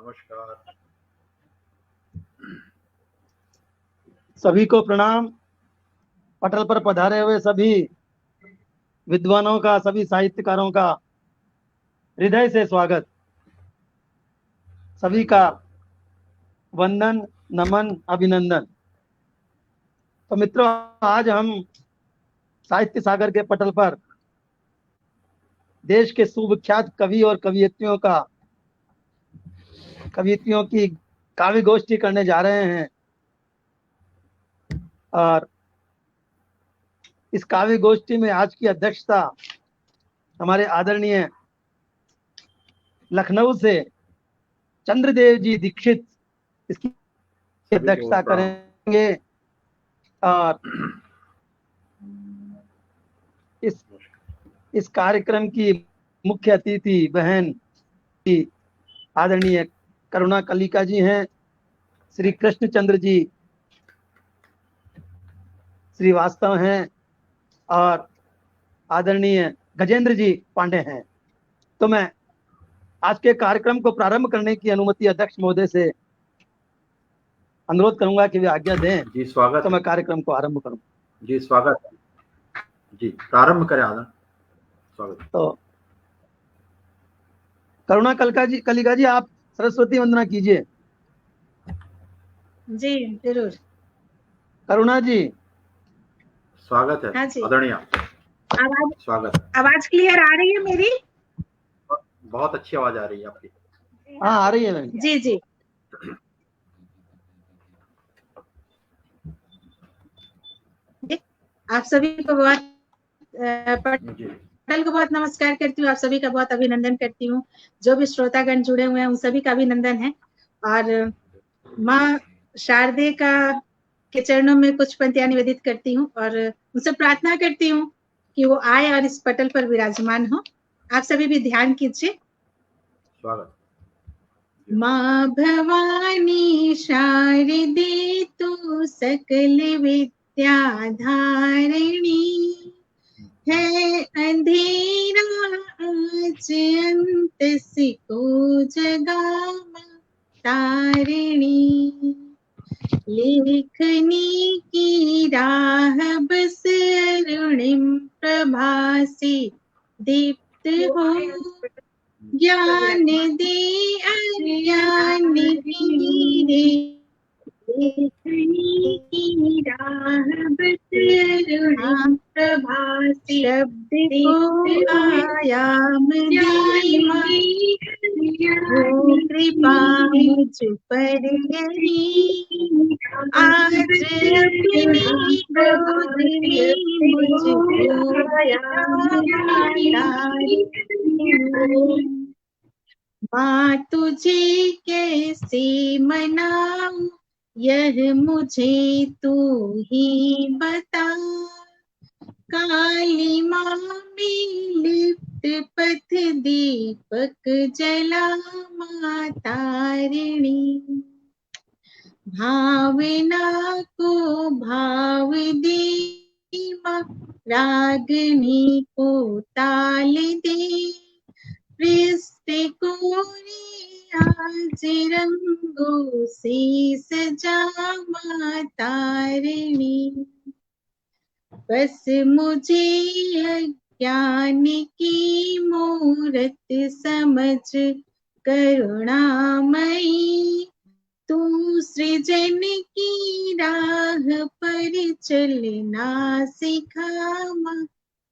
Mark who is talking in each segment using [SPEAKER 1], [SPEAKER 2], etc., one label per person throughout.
[SPEAKER 1] नमस्कार।
[SPEAKER 2] सभी को प्रणाम। पटल पर पधारे हुए सभी विद्वानों का, सभी साहित्यकारों का हृदय से स्वागत। सभी का वंदन, नमन, अभिनंदन। तो मित्रों, आज हम साहित्य सागर के पटल पर देश के सुविख्यात कवि और कवियत्रियों की काव्य गोष्ठी करने जा रहे हैं। और इस काव्य गोष्ठी में आज की अध्यक्षता हमारे आदरणीय लखनऊ से चंद्रदेव जी दीक्षित इसकी अध्यक्षता करेंगे। और इस कार्यक्रम की मुख्य अतिथि बहन की आदरणीय करुणा कलिका जी हैं। श्री कृष्णचंद्र जी श्रीवास्तव हैं और आदरणीय गजेंद्र जी पांडे हैं। तो मैं आज के कार्यक्रम को प्रारंभ करने की अनुमति अध्यक्ष महोदय से अनुरोध करूंगा कि वे आज्ञा दें।
[SPEAKER 1] जी स्वागत।
[SPEAKER 2] तो मैं कार्यक्रम को आरंभ करूं।
[SPEAKER 1] जी स्वागत। जी प्रारंभ करें आदरण। स्वागत।
[SPEAKER 2] तो करुणा कलिका जी आप सरस्वती वंदना कीजिए।
[SPEAKER 3] जी जरूर।
[SPEAKER 2] करुणा जी
[SPEAKER 1] स्वागत है।
[SPEAKER 3] हाँ जी।
[SPEAKER 1] आदरणीय स्वागत है।
[SPEAKER 3] आवाज क्लियर आ रही है मेरी?
[SPEAKER 1] बहुत अच्छी आवाज आ रही है आपकी।
[SPEAKER 2] हाँ आ रही है।
[SPEAKER 3] जी जी। आप सभी को पटल को बहुत नमस्कार करती हूँ। आप सभी का बहुत अभिनंदन करती हूँ। जो भी श्रोतागण जुड़े हुए हैं उन सभी का अभिनंदन है। और माँ शारदे के चरणों में कुछ पंक्तियां निवेदित करती हूँ और उनसे प्रार्थना करती हूँ कि वो आए और इस पटल पर विराजमान हो। आप सभी भी ध्यान कीजिए।
[SPEAKER 1] स्वागत।
[SPEAKER 3] माँ भवानी शारदे तू सकल विद्या धारिणी है। अंधेरा आज अंत सिको जगामा तारिणी। लेखनी की राह बस अरुणिम प्रभासी दीप्त हो। ज्ञान दे अज्ञान कीरे। लेखनी की राह बस अरुणिम प्रभासी शब्द को आयाम दे। हो कृपा मुझ पर यही आज अपनी गोद में मुझको माँ तुझे कैसे मनाऊं यह मुझे तू ही बता। काली माँ में लिप्त पथ दीपक जला माँ तारिणी। भावना को भाव दे माँ रागनी को ताल दे। पृष्ठ को आज रंगों से सजा माँ तारिणी। बस मुझे अज्ञान की मूरत समझ करुणामयी। तू सृजन की राह पर चलना सिखा माँ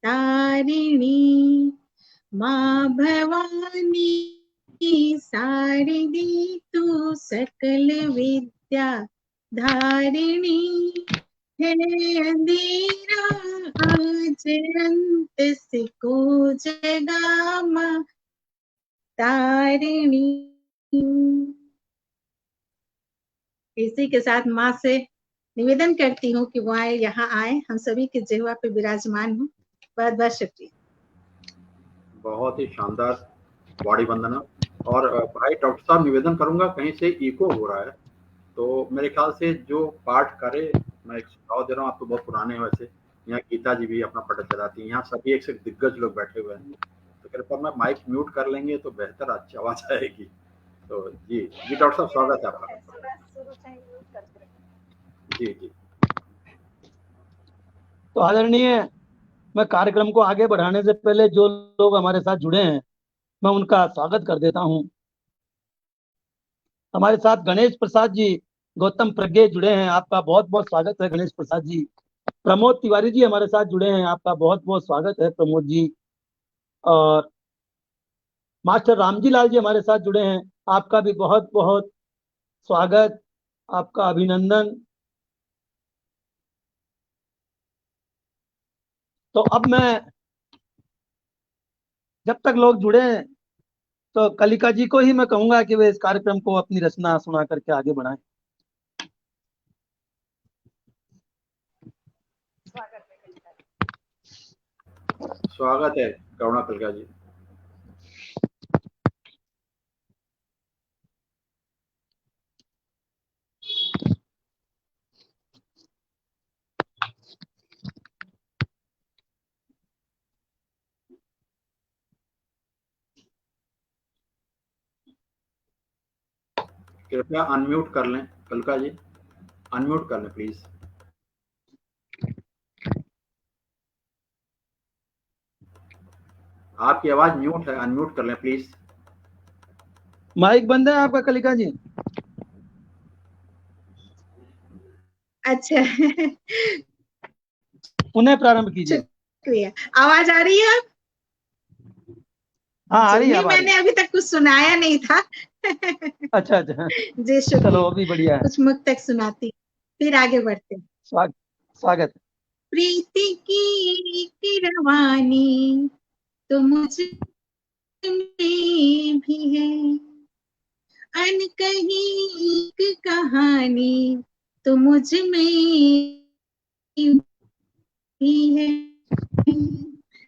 [SPEAKER 3] तारिणी। माँ भवानी शारदी तू सकल विद्या धारिणी है। अंधेरा आज अंत सिको जगा माँ तारिणी। इसी के साथ माँ से निवेदन करती हूँ कि वो आए, यहाँ आए, हम सभी के जिह्वा पे विराजमान हूँ। बहुत बहुत शुक्रिया।
[SPEAKER 1] बहुत ही शानदार वाणी वंदना। और भाई डॉक्टर साहब निवेदन करूंगा, कहीं से इको हो रहा है तो मेरे ख्याल से जो पाठ करे, मैं एक सुझाव दे रहा हूँ। आप तो बहुत पुराने हैं वैसे, यहाँ गीता जी भी अपना पटल चलाती हैं, यहाँ सभी एक से दिग्गज लोग बैठे हुए हैं, तो कृपया मैं माइक म्यूट कर लेंगे तो बेहतर अच्छी आवाज आएगी। तो जी जी डॉक्टर साहब स्वागत है आपका। जी जी।
[SPEAKER 2] तो आदरणीय, मैं कार्यक्रम को आगे बढ़ाने से पहले जो लोग हमारे साथ जुड़े हैं मैं उनका स्वागत कर देता हूं। हमारे साथ गणेश प्रसाद जी गौतम प्रज्ञे जुड़े हैं, आपका बहुत बहुत स्वागत है गणेश प्रसाद जी। प्रमोद तिवारी जी हमारे साथ जुड़े हैं, आपका बहुत बहुत स्वागत है प्रमोद जी। और मास्टर रामजी लाल जी हमारे साथ जुड़े हैं, आपका भी बहुत बहुत स्वागत, आपका अभिनंदन। तो अब मैं, जब तक लोग जुड़े हैं तो कलिका जी को ही मैं कहूंगा कि वे इस कार्यक्रम को अपनी रचना सुना करके आगे बढ़ाएं।
[SPEAKER 1] स्वागत है करुणा कलिका जी। कृपया अनम्यूट कर लें कलिका जी, अनम्यूट कर लें प्लीज। आपकी आवाज म्यूट है, अनम्यूट कर लें प्लीज।
[SPEAKER 2] माइक बंद है आपका कलिका जी?
[SPEAKER 3] अच्छा
[SPEAKER 2] पुनः प्रारंभ कीजिए।
[SPEAKER 3] शुक्रिया। आवाज आ रही है?
[SPEAKER 2] हाँ आ रही है,
[SPEAKER 3] नहीं,
[SPEAKER 2] अब आ रही
[SPEAKER 3] मैंने
[SPEAKER 2] है।
[SPEAKER 3] अभी तक कुछ सुनाया नहीं था
[SPEAKER 2] अच्छा अच्छा,
[SPEAKER 3] जी
[SPEAKER 2] चलो
[SPEAKER 3] शुक्रिया।
[SPEAKER 2] वो भी बढ़िया है।
[SPEAKER 3] कुछ मुक्त तक सुनाती, फिर आगे बढ़ते हैं।
[SPEAKER 2] स्वागत।
[SPEAKER 3] प्रीति की रवानी तो मुझ में भी है, अनकही एक कहानी तो मुझ में भी है,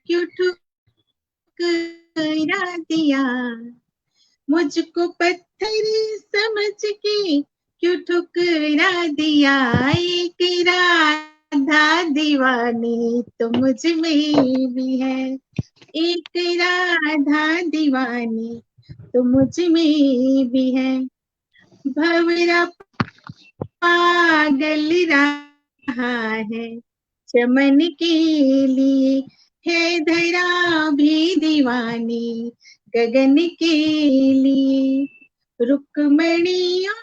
[SPEAKER 3] क्यों ठुकरा दिया मुझको पत्थर समझ के, क्यों ठुकरा दिया एक राधा दीवानी तो मुझ में भी है, एक राधा दीवानी तो मुझ में भी है, भंवरा पागल रहा है चमन के लिए, है धरा भी दीवानी गगन के लिए, रुक्मणी और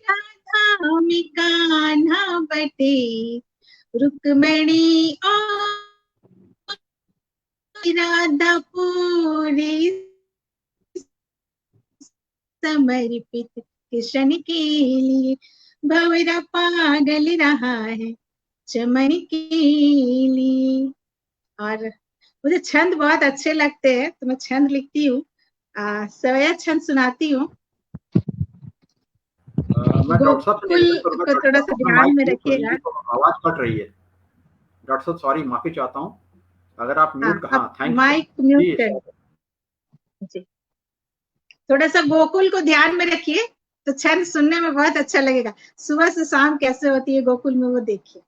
[SPEAKER 3] राधा में कान्हा बटे, रुक्मणी और राधा पूरे समर्पित कृष्ण के लिए, भंवरा पागल रहा है चमन के लिए। और मुझे छंद बहुत अच्छे लगते हैं तो मैं छंद लिखती हूँ, सवया छंद सुनाती हूँ।
[SPEAKER 1] मैं डॉक्टर साहब से निवेदन
[SPEAKER 3] गोकुल
[SPEAKER 1] करूंगा,
[SPEAKER 3] को
[SPEAKER 1] डॉक्टर
[SPEAKER 3] थोड़ा
[SPEAKER 1] साहब
[SPEAKER 3] सा
[SPEAKER 1] अपना
[SPEAKER 3] ध्यान
[SPEAKER 1] माइक
[SPEAKER 3] में
[SPEAKER 1] म्यूट कर
[SPEAKER 3] रखिएगा।
[SPEAKER 1] लीजिए, तो आवाज कट रही है। डॉक्टर साहब सॉरी, माफी चाहता हूँ अगर आप म्यूट।
[SPEAKER 3] हाँ,
[SPEAKER 1] हाँ थैंक यू
[SPEAKER 3] माइक म्यूट
[SPEAKER 1] जी।
[SPEAKER 3] कर जी। थोड़ा सा गोकुल को ध्यान में रखिए तो छंद सुनने में बहुत अच्छा लगेगा। सुबह से शाम कैसे होती है गोकुल में वो देखिए।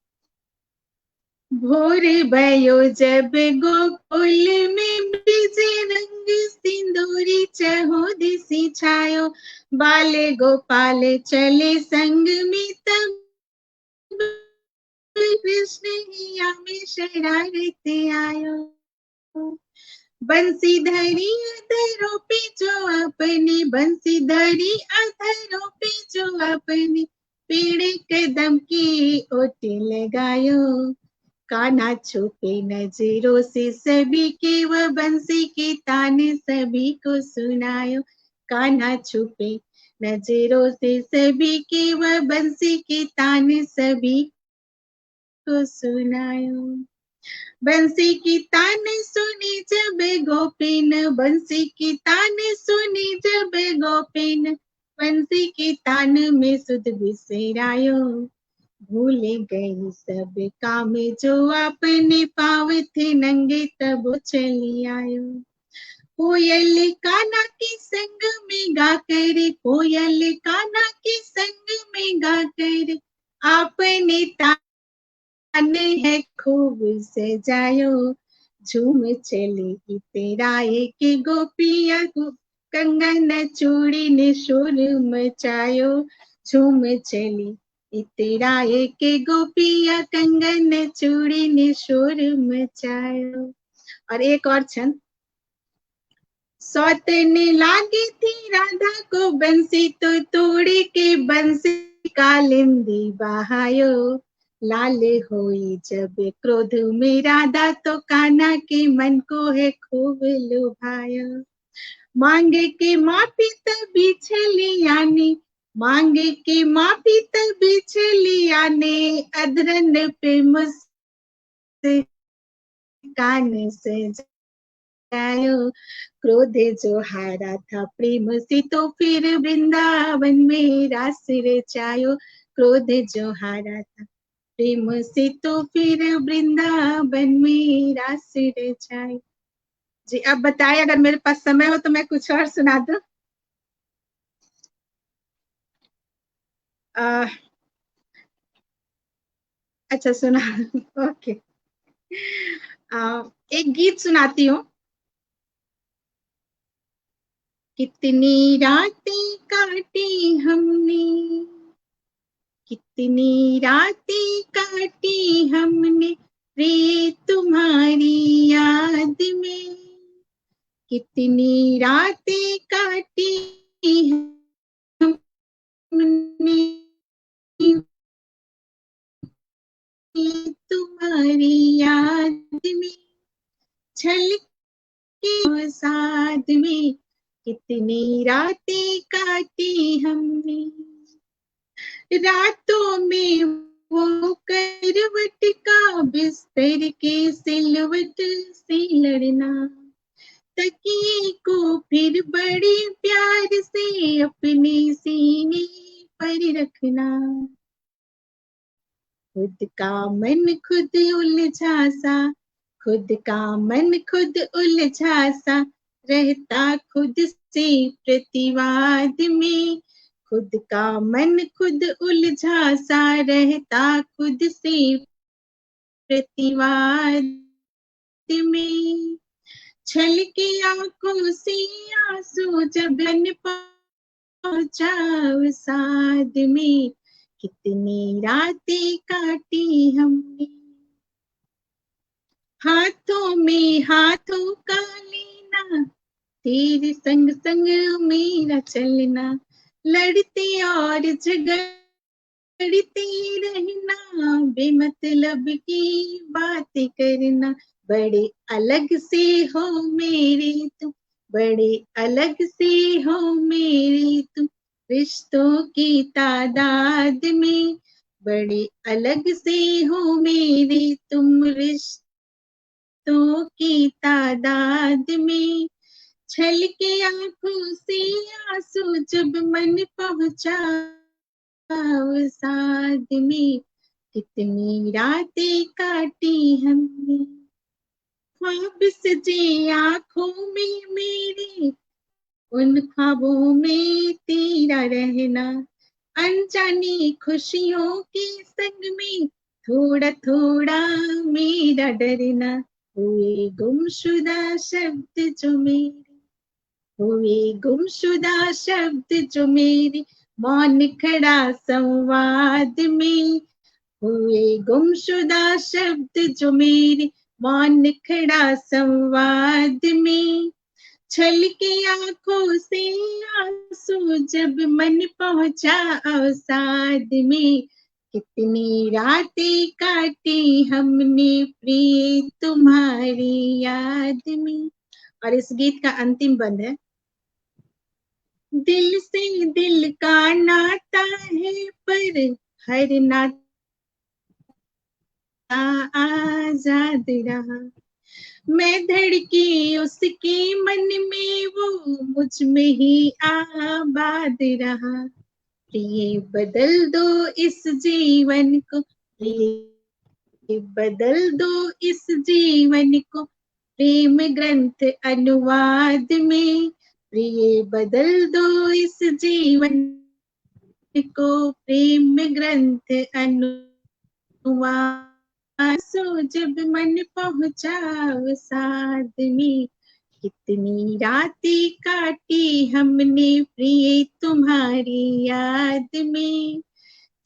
[SPEAKER 3] भोर भयो जब गोकुल में बीजे रंग सिंदूरी चहो दिसी छायो, बाले गोपाल चले संग में तब कृष्ण हिया में शरारत आयो, बंसी धरी अधरों पे जो अपने, बंसी धरी अधरों पे जो अपने, पेड़ कदम की ओट लगायो, कान्हा छुपे नजरों से सभी के, वह बंसी के तान सभी को सुनायो, कान्हा छुपे नजरों से सभी के, वह बंसी के तान सभी को सुनायो, बंसी की तान सुनी जब गोपिन, बंसी की तान सुनी जब गोपिन, बंसी की तान में सुध बिसरायो, भूल गई सब काम जो आपने, पाव थे नंगे तब चली आयो, कोयल कान्हा के संग में गाकर, कोयल कान्हा के संग में गाकर, आपने ताने है खूब सजायो, झूम चलेगी तेरा एक गोपिया कंगन चूड़ी ने शोर मचायो, झूम चली इतराए के गोपिया, कंगन चूड़ी ने शोर मचायो। और एक और छंद। सौतने लागी थी राधा को बंसी, तो तोड़ी के बंसी कालिंदी बहायो। लाल होई जब क्रोध में राधा, तो कान्हा के मन को है खूब लुभायो। मांगे के माफी तभी छलियानी, मांगे के माफी तभी छलियाने, अधरन पे मुझसे कान से जायो। क्रोधे जो हारा था प्रेम से, तो फिर वृंदावन में रास रचायो। क्रोधे जो हारा था प्रेम से, तो फिर वृंदावन में रास रचायो। जी अब बताइए, अगर मेरे पास समय हो तो मैं कुछ और सुना दूं। अच्छा सुना। ओके। एक गीत सुनाती हूँ। कितनी रातें काटी हमने, कितनी रातें काटी हमने रे तुम्हारी याद में, कितनी रातें काटी हमने तुम्हारी याद में, छलके साथ में कितनी रातें काटी हमने। रातों में वो करवट का बिस्तर के सिलवट से लड़ना, तकिए को फिर बड़े प्यार से अपने सीने पर रखना। खुद का मन खुद उलझा सा, खुद का मन खुद उलझा सा, रहता खुद से प्रतिवाद में। खुद का मन खुद उलझा सा, रहता खुद से प्रतिवाद में। छलके आंखों से आंसू जब बन पहुंचा साथ में, कितनी रातें काटी हमने। हाथों में हाथों का लेना, तेरे संग संग मेरा चलना, लड़ते और झगड़ते रहना, बेमतलब की बातें करना। बड़े अलग से हो मेरे तुम, बड़े अलग से हो मेरे तुम, रिश्तों की तादाद में। बड़े अलग से हो मेरे तुम, रिश्तों की तादाद में। छलके आंखों से आंसू जब मन पहुंचा साथ में, कितनी रातें काटी हमने। ख्वाब सजे आंखों में मेरे, उन ख्वाबों में तेरा रहना, अनजानी खुशियों के संग में थोड़ा थोड़ा मेरा डरना। हुए गुमशुदा शब्द जो मेरे, हुए गुमशुदा शब्द जो मेरे, मौन खड़ा संवाद में। हुए गुमशुदा शब्द जो मेरे, मौन खड़ा संवाद में। छलके आंखों से आंसू जब मन पहुंचा अवसाद में, कितनी रातें काटी हमने प्रिय तुम्हारी याद में। और इस गीत का अंतिम बंद है। दिल से दिल का नाता है, पर हर नाता आजाद रहा। मैं धड़की उसके मन में, वो मुझ में ही आबाद रहा। प्रिय बदल दो इस जीवन को, प्रिय बदल दो इस जीवन को, प्रेम ग्रंथ अनुवाद में। प्रिय बदल दो इस जीवन को, प्रेम ग्रंथ अनुवाद। सो जब मन पहुंचा साथ में, कितनी रातें काटी हमने प्रिय तुम्हारी याद में,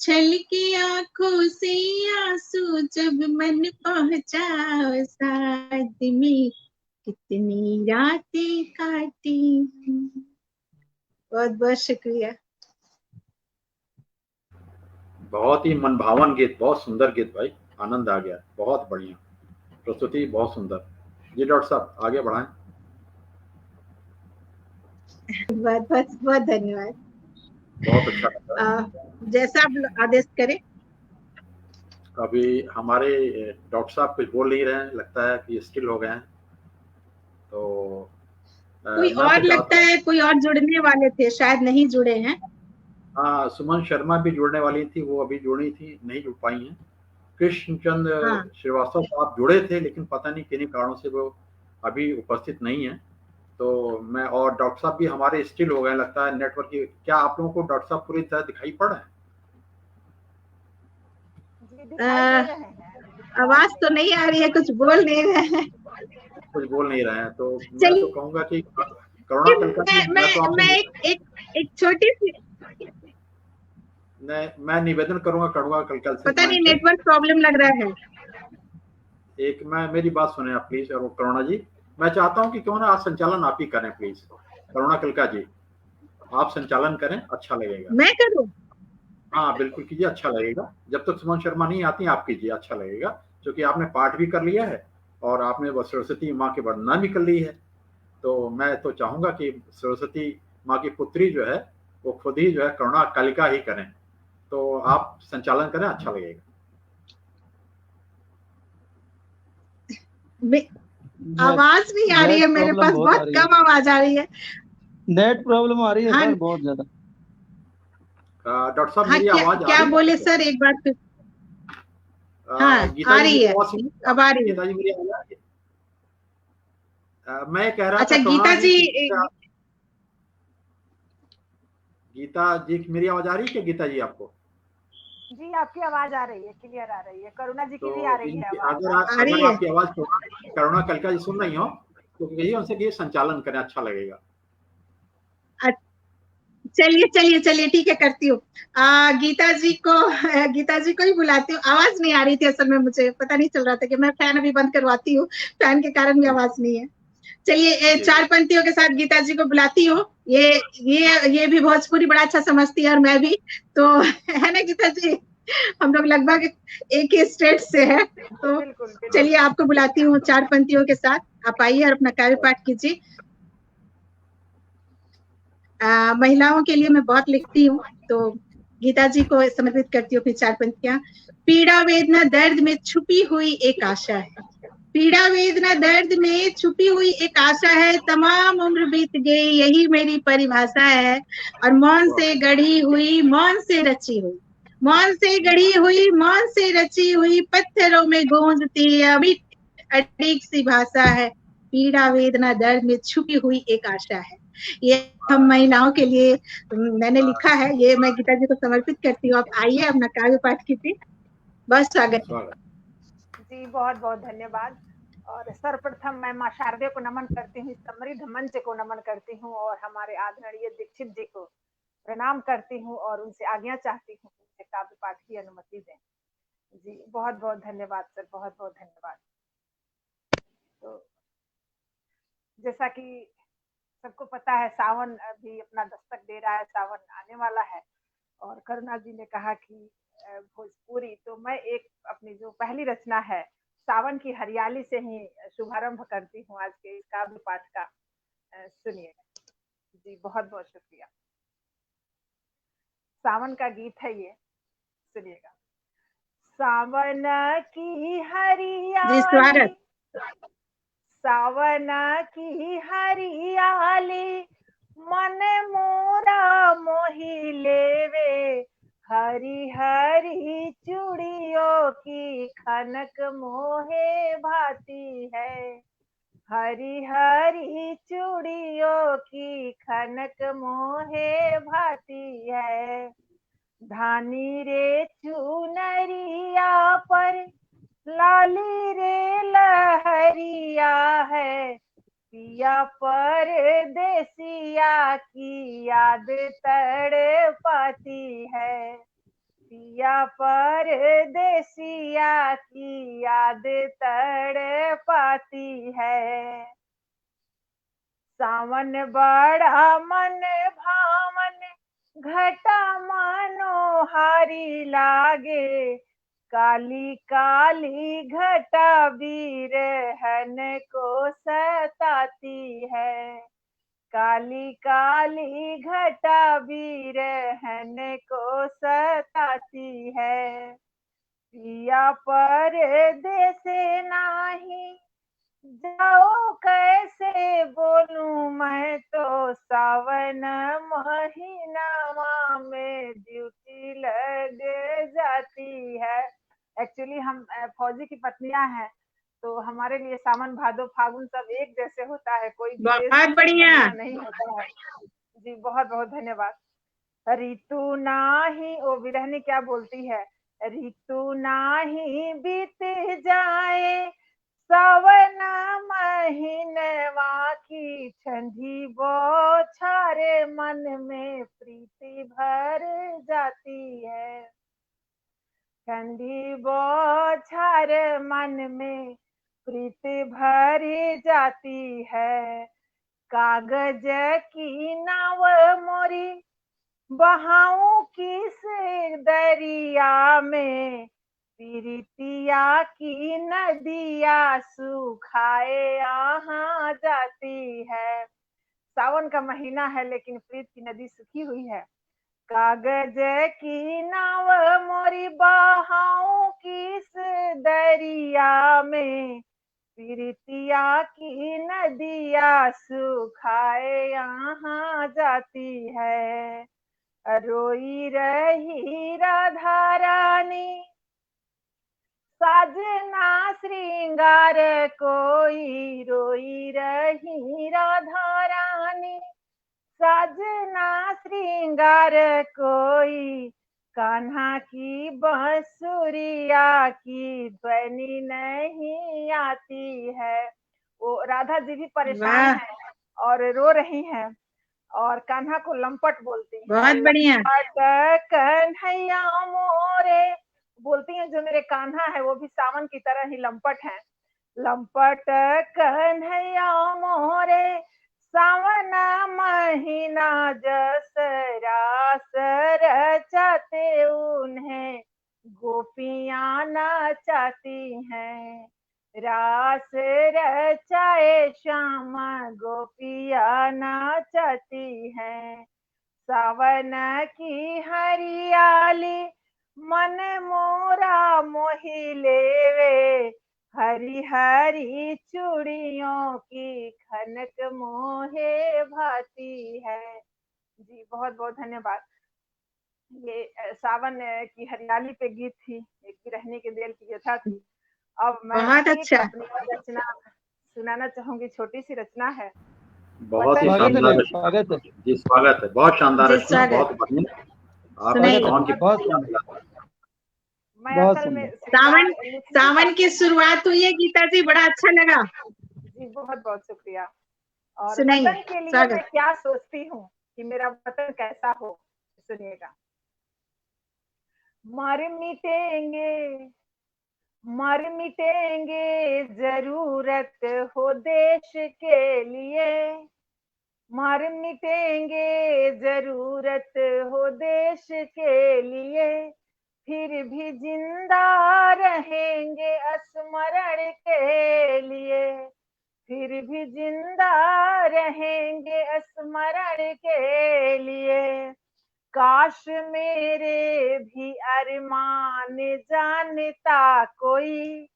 [SPEAKER 3] छलके आंखों से आंसू जब मन पहुंचा साथ में, कितनी रातें काटी। बहुत बहुत शुक्रिया।
[SPEAKER 1] बहुत ही मनभावन गीत, बहुत सुंदर गीत भाई, आनंद आ गया, बहुत बढ़िया प्रस्तुति, बहुत सुंदर। जी डॉक्टर साहब आगे बढ़ाएं।
[SPEAKER 3] बहुत बहुत बहुत धन्यवाद।
[SPEAKER 1] बहुत अच्छा लगा।
[SPEAKER 3] जैसा आप आदेश करें।
[SPEAKER 1] अभी हमारे डॉक्टर साहब कुछ बोल नहीं रहे हैं, लगता है कि स्टिल हो गए हैं, तो
[SPEAKER 3] कोई और लगता है कोई और जुड़ने वाले थे, शायद नहीं जुड़े हैं।
[SPEAKER 1] हाँ, सुमन शर्मा भी जुड़ने वाली थी, वो अभी जुड़ी थी, नहीं जुड़ पाई हैं। कृष्णचंद श्रीवास्तव साहब जुड़े थे, लेकिन पता नहीं किन्हीं कारणों से वो अभी उपस्थित नहीं है। तो मैं और डॉक्टर साहब भी हमारे स्टिल हो गए, लगता है नेटवर्क की। क्या आप लोगों को डॉक्टर साहब पूरी तरह दिखाई पड़ रहे हैं?
[SPEAKER 3] आवाज तो नहीं आ रही है, कुछ बोल नहीं रहे हैं।
[SPEAKER 1] कुछ बोल नहीं रहे हैं, तो मैं तो कहूंगा कि करुणा कलकत्ता,
[SPEAKER 3] मैं एक छोटी सी,
[SPEAKER 1] मैं निवेदन करूंगा करुणा कलकत्ता,
[SPEAKER 3] पता नहीं नेटवर्क प्रॉब्लम लग रहा है।
[SPEAKER 1] एक मेरी बात सुने आप प्लीज। और करुणा जी, मैं चाहता हूं कि क्यों ना आज संचालन आप ही करें प्लीज। करुणा कलका जी, आप संचालन करें, अच्छा लगेगा।
[SPEAKER 3] मैं करूं?
[SPEAKER 1] हाँ बिल्कुल कीजिए, अच्छा लगेगा। जब तक सुमन शर्मा नहीं आती आप कीजिए, अच्छा लगेगा, क्योंकि आपने पाठ भी कर लिया है और आपने सरस्वती माँ की वंदना भी कर ली है। तो मैं तो चाहूंगा कि सरस्वती माँ की पुत्री जो है वो खुद ही जो है करुणा कालिका ही करें। तो आप संचालन करें, अच्छा लगेगा।
[SPEAKER 3] आवाज नहीं आ रही है मेरे पास, बहुत कम आवाज आ रही है।
[SPEAKER 2] नेट प्रॉब्लम आ रही है सर, बहुत ज्यादा।
[SPEAKER 1] डॉक्टर साहब मेरी आवाज
[SPEAKER 3] क्या बोले सर, एक बार फिर। हाँ आ रही है, अब आ रही है।
[SPEAKER 1] गीता जी मेरी आवाज आ रही है? मैं कह रहा
[SPEAKER 3] अच्छा
[SPEAKER 1] था
[SPEAKER 3] गीता जी,
[SPEAKER 1] गीता जी मेरी आवाज आ रही है क्या गीता जी आपको?
[SPEAKER 4] जी आपकी आवाज आ रही है, क्लियर आ रही है। करुणा जी की भी आ रही है आवाज।
[SPEAKER 1] अगर आपकी आवाज करुणा कलका जी सुन रही हो तो कहिए उनसे कि संचालन करें, अच्छा लगेगा।
[SPEAKER 3] चलिए ठीक है, करती हूँ। गीता जी को ही बुलाती हूँ। आवाज नहीं आ रही थी असल में, मुझे पता नहीं चल रहा था कि मैं फैन अभी बंद करवाती हूँ, फैन के कारण भी आवाज नहीं है। चलिए 4 पंक्तियों के साथ गीता जी को बुलाती हूँ। ये भी भोजपुरी बड़ा अच्छा समझती है और मैं भी, तो है ना गीता जी, हम लोग लगभग एक ही स्टेट से है। तो चलिए आपको बुलाती हूँ 4 पंक्तियों के साथ, आप आइए और अपना काव्य पाठ कीजिए। महिलाओं के लिए मैं बहुत लिखती हूँ, तो गीता जी को समर्पित करती हूँ अपनी 4 पंक्तियां। पीड़ा वेदना दर्द में छुपी हुई एक आशा है, पीड़ा वेदना दर्द में छुपी हुई एक आशा है, तमाम उम्र बीत गई यही मेरी परिभाषा है, और मौन से गढ़ी हुई मौन से रची हुई, मौन से गढ़ी हुई मौन से रची हुई पत्थरों में गूंजती अभी अड़ीक सी भाषा है, पीड़ा वेदना दर्द में छुपी हुई एक आशा है। ये हम महिलाओं के लिए मैंने लिखा है, ये मैं गीता जी को समर्पित करती हूँ। आप आइए अपना काव्य पाठ कीजिए। बस स्वागत
[SPEAKER 4] जी, बहुत बहुत धन्यवाद। और सर्वप्रथम मैं माँ शारदे को नमन करती हूँ, समृद्ध मंच को नमन करती हूँ और हमारे आदरणीय दीक्षित जी को प्रणाम करती हूँ और उनसे आज्ञा चाहती हूँ कि काव्य पाठ की अनुमति दें। जी बहुत बहुत धन्यवाद सर, बहुत बहुत धन्यवाद। तो जैसा कि सबको पता है, सावन अभी अपना दस्तक दे रहा है, सावन आने वाला है और करुणा जी ने कहा कि भोजपुरी, तो मैं एक अपनी जो पहली रचना है सावन की हरियाली से ही शुभारंभ करती हूँ आज के इस काव्य पाठ का। सुनिएगा जी, बहुत बहुत शुक्रिया। सावन का गीत है ये, सुनिएगा। सावन की हरियाली, सावन की हरियाली मन मोरा मोही लेवे, हरी हरी चूड़ियों की खनक मोहे भाती है, हरी हरी चूड़ियों की खनक मोहे भाती है, धानी रे चुनरिया पर लाली रे लहरिया है, पिया परदेसिया की याद तड़पाती है, पिया परदेसिया की याद तड़पाती है। सावन बड़ा मन भावन घटा मनोहारी लागे, काली काली घटा बिरहन को सताती है, काली काली घटा बिरहन को सताती है। पिया परदेस नाही जाओ कैसे बोलूं मैं तो, सावन महीना में ड्यूटी लग जाती है। एक्चुअली हम फौजी की पत्नियां हैं, तो हमारे लिए सावन भादो फागुन सब एक जैसे होता है, कोई
[SPEAKER 3] बहुत बढ़िया
[SPEAKER 4] नहीं होता है। जी बहुत बहुत धन्यवाद। ऋतु नाही, ओ विरहनी क्या बोलती है, ऋतु नाही बीत जाए, सावन महीनवा की ठंडी बौछारे मन में प्रीति भर जाती है, ठंडी बौछार मन में प्रीति भरी जाती है। कागज की नाव मोरी बहाऊं किस दरिया में, प्रीतिया की नदिया सुखाए यहाँ जाती है। सावन का महीना है लेकिन प्रीत की नदी सूखी हुई है। कागज की नाव मोरी बहाऊं किस दरिया में, प्रीतिया की नदिया सुखाए यहाँ जाती है। रोई रही राधा रानी साजना श्रृंगार कोई, रोई रही राधा रानी साजना श्रृंगार कोई, कान्हा की बांसुरिया की ध्वनि नहीं आती है। वो राधा जी भी परेशान है और रो रही हैं और कान्हा को लंपट बोलती हैं।
[SPEAKER 3] बहुत बढ़िया।
[SPEAKER 4] कन्हैया मोरे बोलती हैं, जो मेरे कान्हा है वो भी सावन की तरह ही लंपट हैं। लंपट कन्हैया मोरे सावन महीना जस रास रचाते उन्हें गोपियां नचाती हैं, रास रचाए श्याम गोपियां नचाती हैं। सावन की हरियाली मन मोरा मोहि लेवे, हरी हरी चूड़ियों की खनक मोहे भाती है। जी बहुत बहुत धन्यवाद। ये सावन की हरियाली पे गीत थी, एक विरहनी के दिल की व्यथा थी। अब मैं
[SPEAKER 3] बहुत अच्छा।
[SPEAKER 4] अपनी रचना सुनाना चाहूंगी, छोटी सी रचना है।
[SPEAKER 1] बहुत ही
[SPEAKER 2] स्वागत है
[SPEAKER 1] शानदार
[SPEAKER 2] मैम, स्वागत है
[SPEAKER 1] जी, स्वागत है, बहुत शानदार
[SPEAKER 3] जी,
[SPEAKER 1] रचना,
[SPEAKER 3] स्वागत।
[SPEAKER 1] बहुत बढ़िया। आप
[SPEAKER 3] सुनाइए।
[SPEAKER 1] कौन की
[SPEAKER 2] बहुत
[SPEAKER 4] मैं
[SPEAKER 2] बहुत
[SPEAKER 4] असल में
[SPEAKER 3] सावन की शुरुआत हुई है गीता जी, बड़ा अच्छा लगा।
[SPEAKER 4] जी बहुत बहुत शुक्रिया। और
[SPEAKER 3] सुनाइए,
[SPEAKER 4] वतन के लिए
[SPEAKER 3] स्वागत।
[SPEAKER 4] मैं क्या सोचती हूँ कि मेरा वतन कैसा हो, सुनिएगा। मर मिटेंगे जरूरत हो देश के लिए, मर मिटेंगे जरूरत हो देश के लिए, फिर भी जिंदा रहेंगे स्मरण के लिए, फिर भी जिंदा रहेंगे स्मरण के लिए। काश मेरे भी अरमान जानता कोई,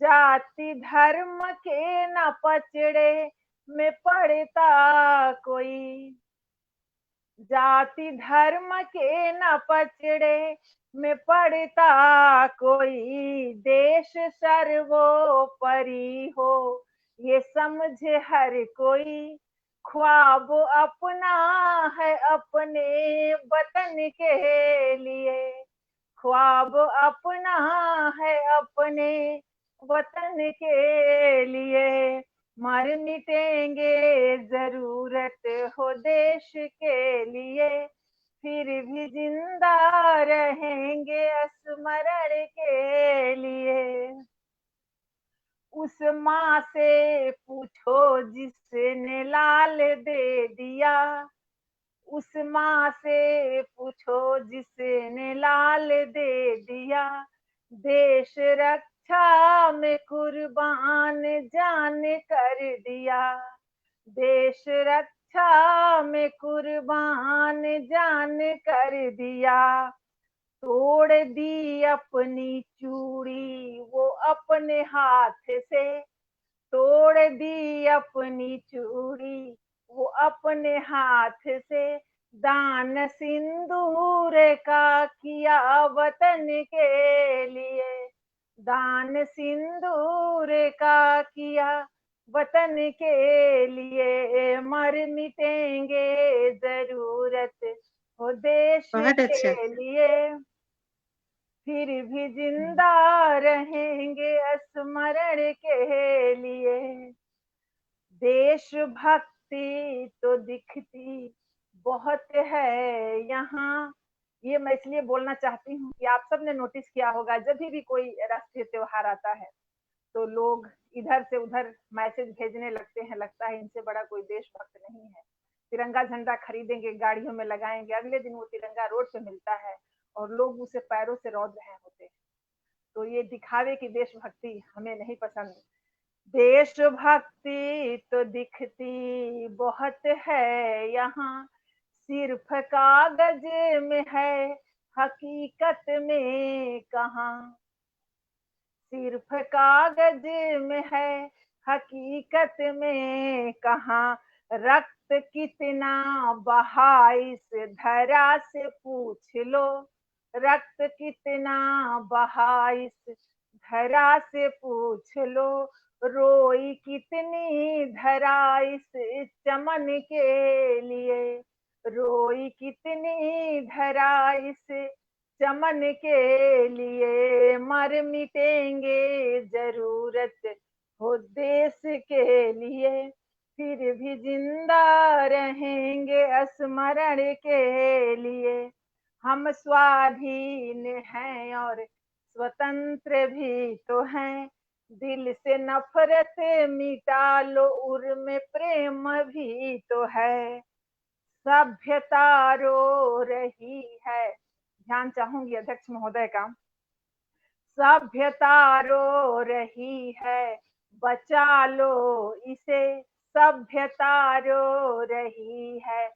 [SPEAKER 4] जाति धर्म के न पचड़े में पड़ता कोई, जाति धर्म के न पचड़े में पड़ता कोई, देश सर्वोपरि हो ये समझे हर कोई, ख्वाब अपना है अपने वतन के लिए, ख्वाब अपना है अपने वतन के लिए। मर मिटेंगे जरूरत हो देश के लिए, फिर भी जिंदा रहेंगे स्मरण के लिए। उस माँ से पूछो जिसने लाल दे दिया, उस माँ से पूछो जिसने लाल दे दिया, देश रक्षा में कुर्बान जान कर दिया, देश रक्षा में कुर्बान जान कर दिया। तोड़ दी अपनी चूड़ी वो अपने हाथ से, तोड़ दी अपनी चूड़ी वो अपने हाथ से, दान सिंदूर का किया वतन के लिए, दान सिंदूर का किया वतन के लिए। मर मिटेंगे जरूरत हो देश के लिए, फिर भी जिंदा रहेंगे स्मरण के लिए। देशभक्ति तो दिखती बहुत है यहाँ, ये मैं इसलिए बोलना चाहती हूँ कि आप सबने नोटिस किया होगा, जब भी कोई राष्ट्रीय त्योहार आता है तो लोग इधर से उधर मैसेज भेजने लगते हैं, लगता है इनसे बड़ा कोई देशभक्त नहीं है। तिरंगा झंडा खरीदेंगे, गाड़ियों में लगाएंगे, अगले दिन वो तिरंगा रोड पे मिलता है और लोग उसे पैरों से रौंद रहे होते हैं। तो ये दिखावे की देशभक्ति हमें नहीं पसंद। देशभक्ति तो दिखती बहुत है यहाँ, सिर्फ कागज में है हकीकत में कहाँ, सिर्फ कागज में है हकीकत में कहाँ। रक्त कितना बहा इस धरा से पूछ लो, रक्त कितना बहा इस धरा से पूछ लो, रोई कितनी धरा इस चमन के लिए, रोई कितनी धरा इस चमन के लिए। मर मिटेंगे जरूरत हो देश के लिए, फिर भी जिंदा रहेंगे स्मरण के लिए। हम स्वाधीन हैं और स्वतंत्र भी तो हैं, दिल से नफरत मिटा लो उर्मे प्रेम भी तो है। सभ्यता रो रही है, ध्यान चाहूंगी अध्यक्ष महोदय का, सभ्यता रो रही है बचा लो इसे, सभ्यता रो रही है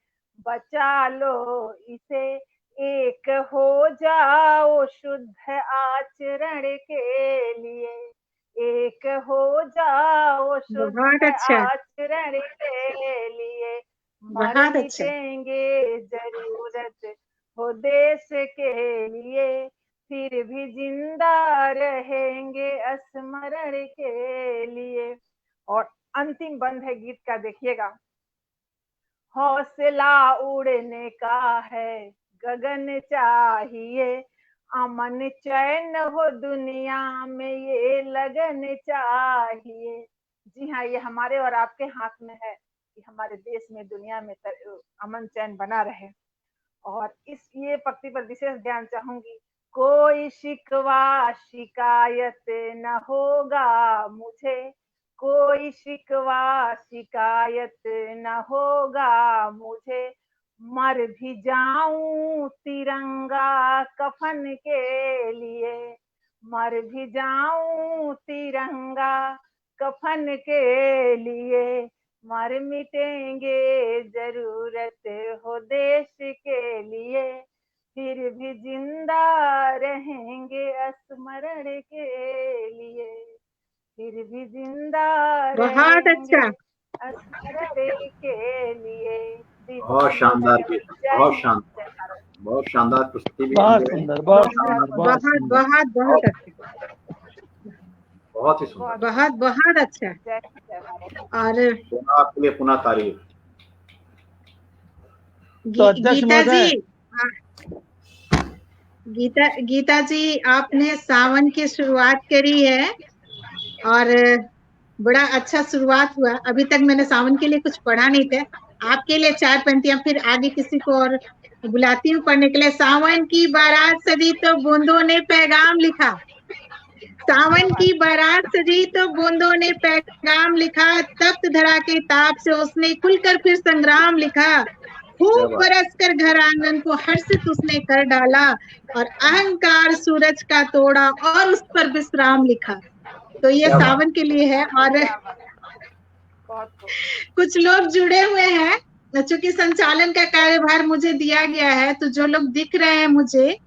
[SPEAKER 4] बचा लो इसे। एक हो जाओ शुद्ध आचरण के लिए, एक हो जाओ शुद्ध आचरण के लिए। मर मिटेंगे जरूरत हो देश के लिए, फिर भी जिंदा रहेंगे स्मरण के लिए। और अंतिम बंद है गीत का, देखिएगा। हौसला उड़ने का है गगन चाहिए, अमन चैन हो दुनिया में ये लगन चाहिए। जी हाँ, ये हमारे और आपके हाथ में है कि हमारे देश में, दुनिया में अमन चैन बना रहे। और इस ये पंक्ति पर विशेष ध्यान चाहूंगी, कोई शिकवा शिकायत न होगा मुझे, कोई शिकवा शिकायत न होगा मुझे। मर भी जाऊं तिरंगा कफन के लिए, मर भी जाऊं तिरंगा कफन के लिए। मर मिटेंगे जरूरत हो देश के लिए, फिर भी जिंदा रहेंगे स्मरण के लिए, फिर भी जिंदा रहेंगे स्मरण के लिए।
[SPEAKER 1] बहुत शानदार गीत, बहुत शानदार, बहुत शानदार प्रस्तुति भी,
[SPEAKER 2] बहुत सुंदर, बहुत
[SPEAKER 3] बहुत बहुत
[SPEAKER 1] बहुत ही सुंदर,
[SPEAKER 3] बहुत बहुत अच्छा। और
[SPEAKER 1] आपके लिए पुनः तारीफ।
[SPEAKER 3] गीता जी आपने सावन की शुरुआत करी है और बड़ा अच्छा शुरुआत हुआ। अभी तक मैंने सावन के लिए कुछ पढ़ा नहीं था। आपके लिए 4 पंक्तियां, फिर आगे किसी को और बुलाती हूँ पढ़ने के लिए। सावन की बारात सजी तो बूंदों ने पैगाम लिखा, सावन की बारात सजी तो बूंदों ने पैगाम लिखा, तप्त धरा के ताप से उसने खुलकर फिर संग्राम लिखा, खूब बरस कर घर आंगन को हर्षित उसने कर डाला, और अहंकार सूरज का तोड़ा और उस पर विश्राम लिखा। तो ये सावन के लिए है। और कुछ लोग जुड़े हुए हैं, चूंकि संचालन का कार्यभार मुझे दिया गया है, तो जो लोग दिख रहे हैं मुझे,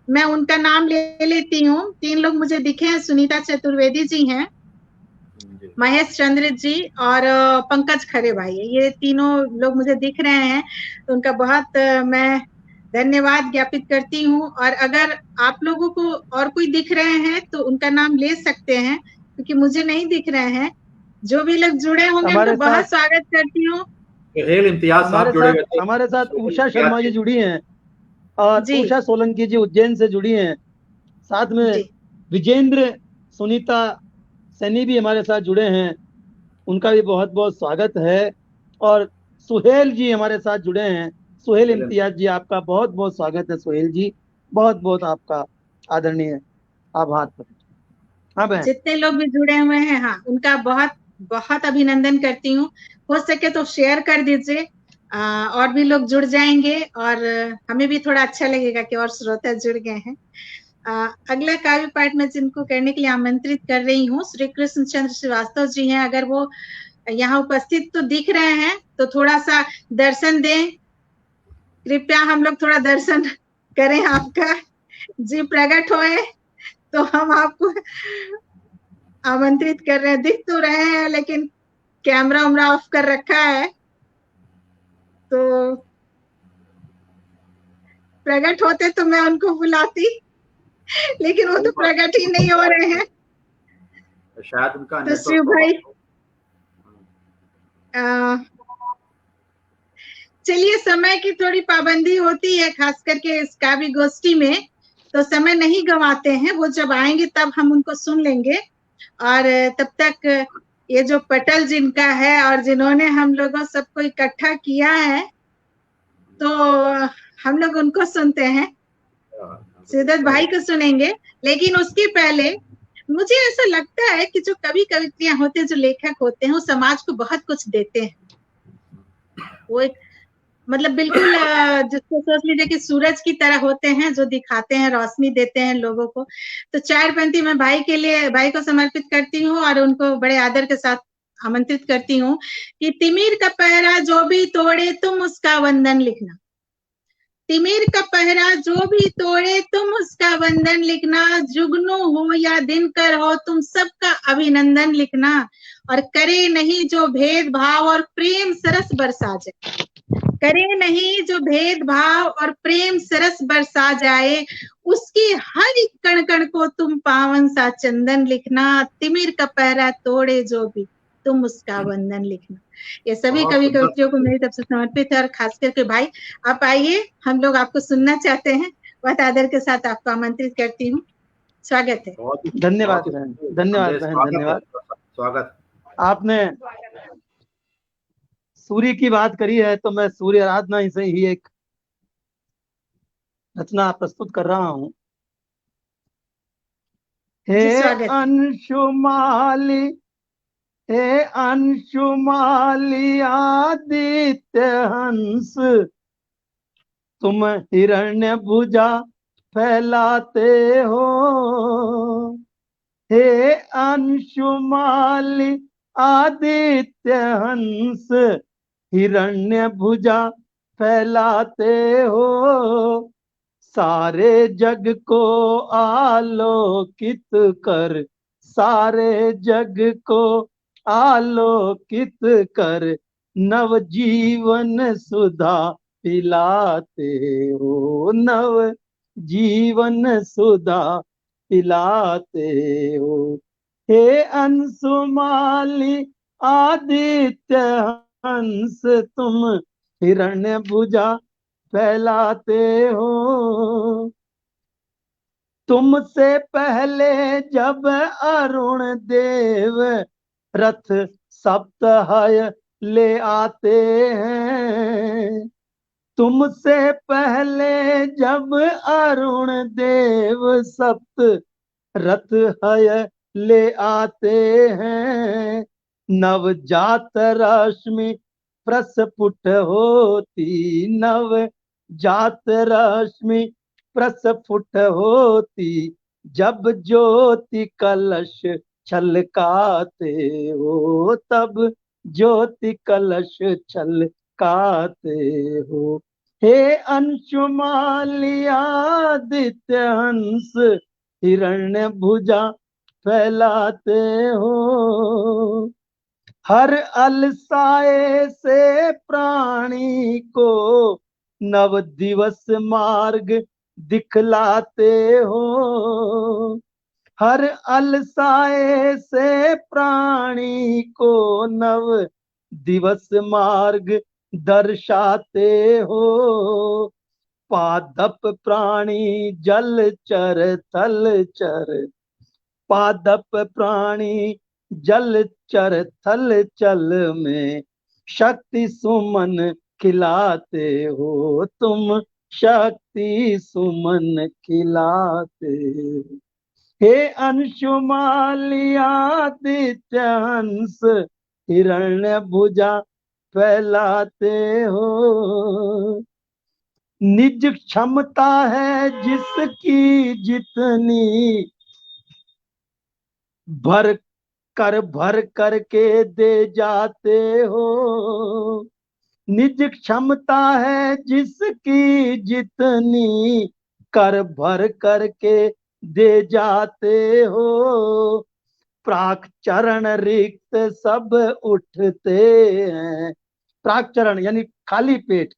[SPEAKER 3] मैं उनका नाम ले लेती हूँ। 3 लोग मुझे दिखे हैं। सुनीता चतुर्वेदी जी हैं, महेश चंद्र जी और पंकज खरे भाई है। ये तीनों लोग मुझे दिख रहे हैं, तो उनका बहुत मैं धन्यवाद ज्ञापित करती हूँ। और अगर आप लोगों को और कोई दिख रहे हैं तो उनका नाम ले सकते हैं, क्योंकि मुझे नहीं दिख रहे हैं। जो भी लोग जुड़े होंगे उनका बहुत स्वागत करती हूँ।
[SPEAKER 1] इम्तियाज साहब जुड़े हुए थे।
[SPEAKER 2] हमारे साथ उषा शर्मा जी जुड़ी हैं, और उषा सोलंकी जी उज्जैन से जुड़ी हैं। साथ में विजेंद्र सुनीता सैनी भी हमारे साथ जुड़े हैं, उनका भी बहुत बहुत स्वागत है। और सुहेल जी हमारे साथ जुड़े हैं। सुहेल इम्तियाज जी, आपका बहुत बहुत स्वागत है। सुहेल जी, बहुत बहुत आपका आदरणीय आभार। हाँ बहन,
[SPEAKER 3] जितने लोग भी जुड़े हुए हैं, हाँ, उनका बहुत बहुत अभिनंदन करती हूँ। हो सके तो शेयर कर दीजिए, और भी लोग जुड़ जाएंगे, और हमें भी थोड़ा अच्छा लगेगा कि और श्रोता जुड़ गए हैं। अगला काव्य पाठ में जिनको करने के लिए आमंत्रित कर रही हूँ, श्री कृष्ण चंद्र श्रीवास्तव जी हैं। अगर वो यहाँ उपस्थित तो दिख रहे हैं तो थोड़ा सा दर्शन दें, कृपया हम लोग थोड़ा दर्शन करें आपका। जी प्रकट होए तो हम आपको आमंत्रित कर रहे हैं। दिख तो रहे हैं लेकिन कैमरा उमरा ऑफ कर रखा है, तो प्रकट होते तो मैं उनको बुलाती, लेकिन वो तो प्रकट ही नहीं हो रहे हैं।
[SPEAKER 1] शायद उनका
[SPEAKER 3] तो शिव भाई, चलिए, समय की थोड़ी पाबंदी होती है, खास करके इस काव्य गोष्ठी में, तो समय नहीं गंवाते हैं। वो जब आएंगे तब हम उनको सुन लेंगे। और तब तक ये जो पटल जिनका है और जिन्होंने हम लोगों सबको इकट्ठा किया है, तो हम लोग उनको सुनते हैं, सिद्धत भाई को सुनेंगे। लेकिन उसके पहले मुझे ऐसा लगता है कि जो कवि कवित्रियां होते हैं, जो लेखक होते हैं, वो समाज को बहुत कुछ देते हैं। वो एक मतलब बिल्कुल जिसको सोच लीजिए कि सूरज की तरह होते हैं, जो दिखाते हैं, रोशनी देते हैं लोगों को। तो 4 पंक्ति मैं भाई के लिए, भाई को समर्पित करती हूँ, और उनको बड़े आदर के साथ आमंत्रित करती हूँ कि तिमिर का पहरा जो भी तोड़े तुम उसका वंदन लिखना। तिमिर का पहरा जो भी तोड़े तुम उसका वंदन लिखना, जुगनू हो या दिनकर हो तुम सबका अभिनंदन लिखना, और करे नहीं जो भेदभाव और प्रेम सरस बरसा जाए, करे नहीं जो भेदभाव और प्रेम सरस बरसा जाए, उसकी हर एक कण कण को तुम पावन सा चंदन लिखना, तिमिर का पहरा तोड़े जो भी तुम उसका वंदन लिखना। ये सभी कवि कवित्रियों को मेरी तरफ से समर्पित है। और खास करके भाई, आप आइए, हम लोग आपको सुनना चाहते हैं। बहुत आदर के साथ आपको आमंत्रित करती हूँ। स्वागत है।
[SPEAKER 2] धन्यवाद बहन, धन्यवाद बहन, धन्यवाद।
[SPEAKER 1] स्वागत।
[SPEAKER 2] आपने सूर्य की बात करी है, तो मैं सूर्य आराधना से ही एक रचना प्रस्तुत कर रहा हूँ। हे अंशुमाली, हे अंशुमाली आदित्य हंस, तुम हिरण्य भुजा फैलाते हो। हे अंशुमाली आदित्य हंस, हिरण्य भुजा फैलाते हो। सारे जग को आलोकित कर, सारे जग को आलोकित कर, नव जीवन सुधा पिलाते हो, नव जीवन सुधा पिलाते हो। हे अंशुमाली आदित्य हंस, तुम हिरण्य भुजा फैलाते हो। तुमसे पहले जब अरुण देव रथ सप्ताह ले आते हैं। तुमसे पहले जब अरुण देव सप्त रथ है ले आते हैं। नवजात रश्मि प्रस्फुट होती, नवजात रश्मि प्रस्फुट होती, जब ज्योति कलश छलकाते हो, तब ज्योति कलश छलकाते हो। हे अंशुमाली आदित्य हंस हिरण्य भुजा फैलाते हो। हर अलसाए से प्राणी को नव दिवस मार्ग दिखलाते हो। हर अलसाए से प्राणी को नव दिवस मार्ग दर्शाते हो। पादप प्राणी जल चर थल चर, पादप प्राणी जल चर थल चल में शक्ति सुमन खिलाते हो, तुम शक्ति सुमन खिलाते हो। हे अंशुमाली आदित्य हंस हिरण्य भुजा फैलाते हो। निज क्षमता है जिसकी जितनी, भर कर के दे जाते हो। निज क्षमता है जिसकी जितनी, कर भर कर के दे जाते हो। प्राक चरण रिक्त सब उठते हैं, प्राक चरण यानी खाली पेट,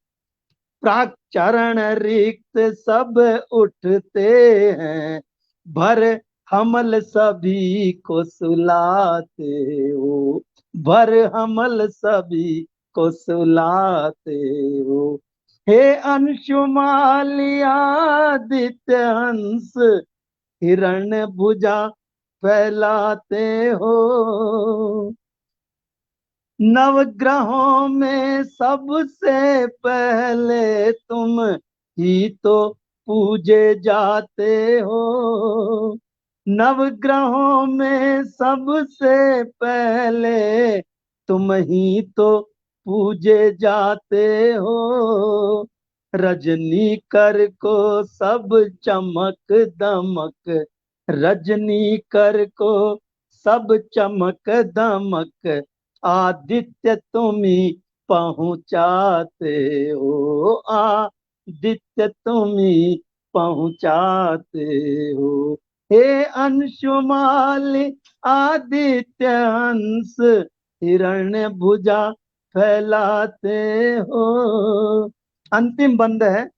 [SPEAKER 2] प्राक चरण रिक्त सब उठते हैं, भर हमल सभी को सुलाते हो, भर हमल सभी को सुलाते हो। हे अंशुमाली आदित्य हंस हिरण्य भुजा फैलाते हो। नवग्रहों में सबसे पहले तुम ही तो पूजे जाते हो। नवग्रहों में सबसे पहले तुम ही तो पूजे जाते हो। रजनी कर को सब चमक दमक, रजनी कर को सब चमक दमक, आदित्य तुम्ही पहुंचाते हो, आदित्य तुम्ही पहुंचाते हो। हे अंशुमाली आदित्य हंस हिरण्य भुजा फैलाते हो। अंतिम बंद है।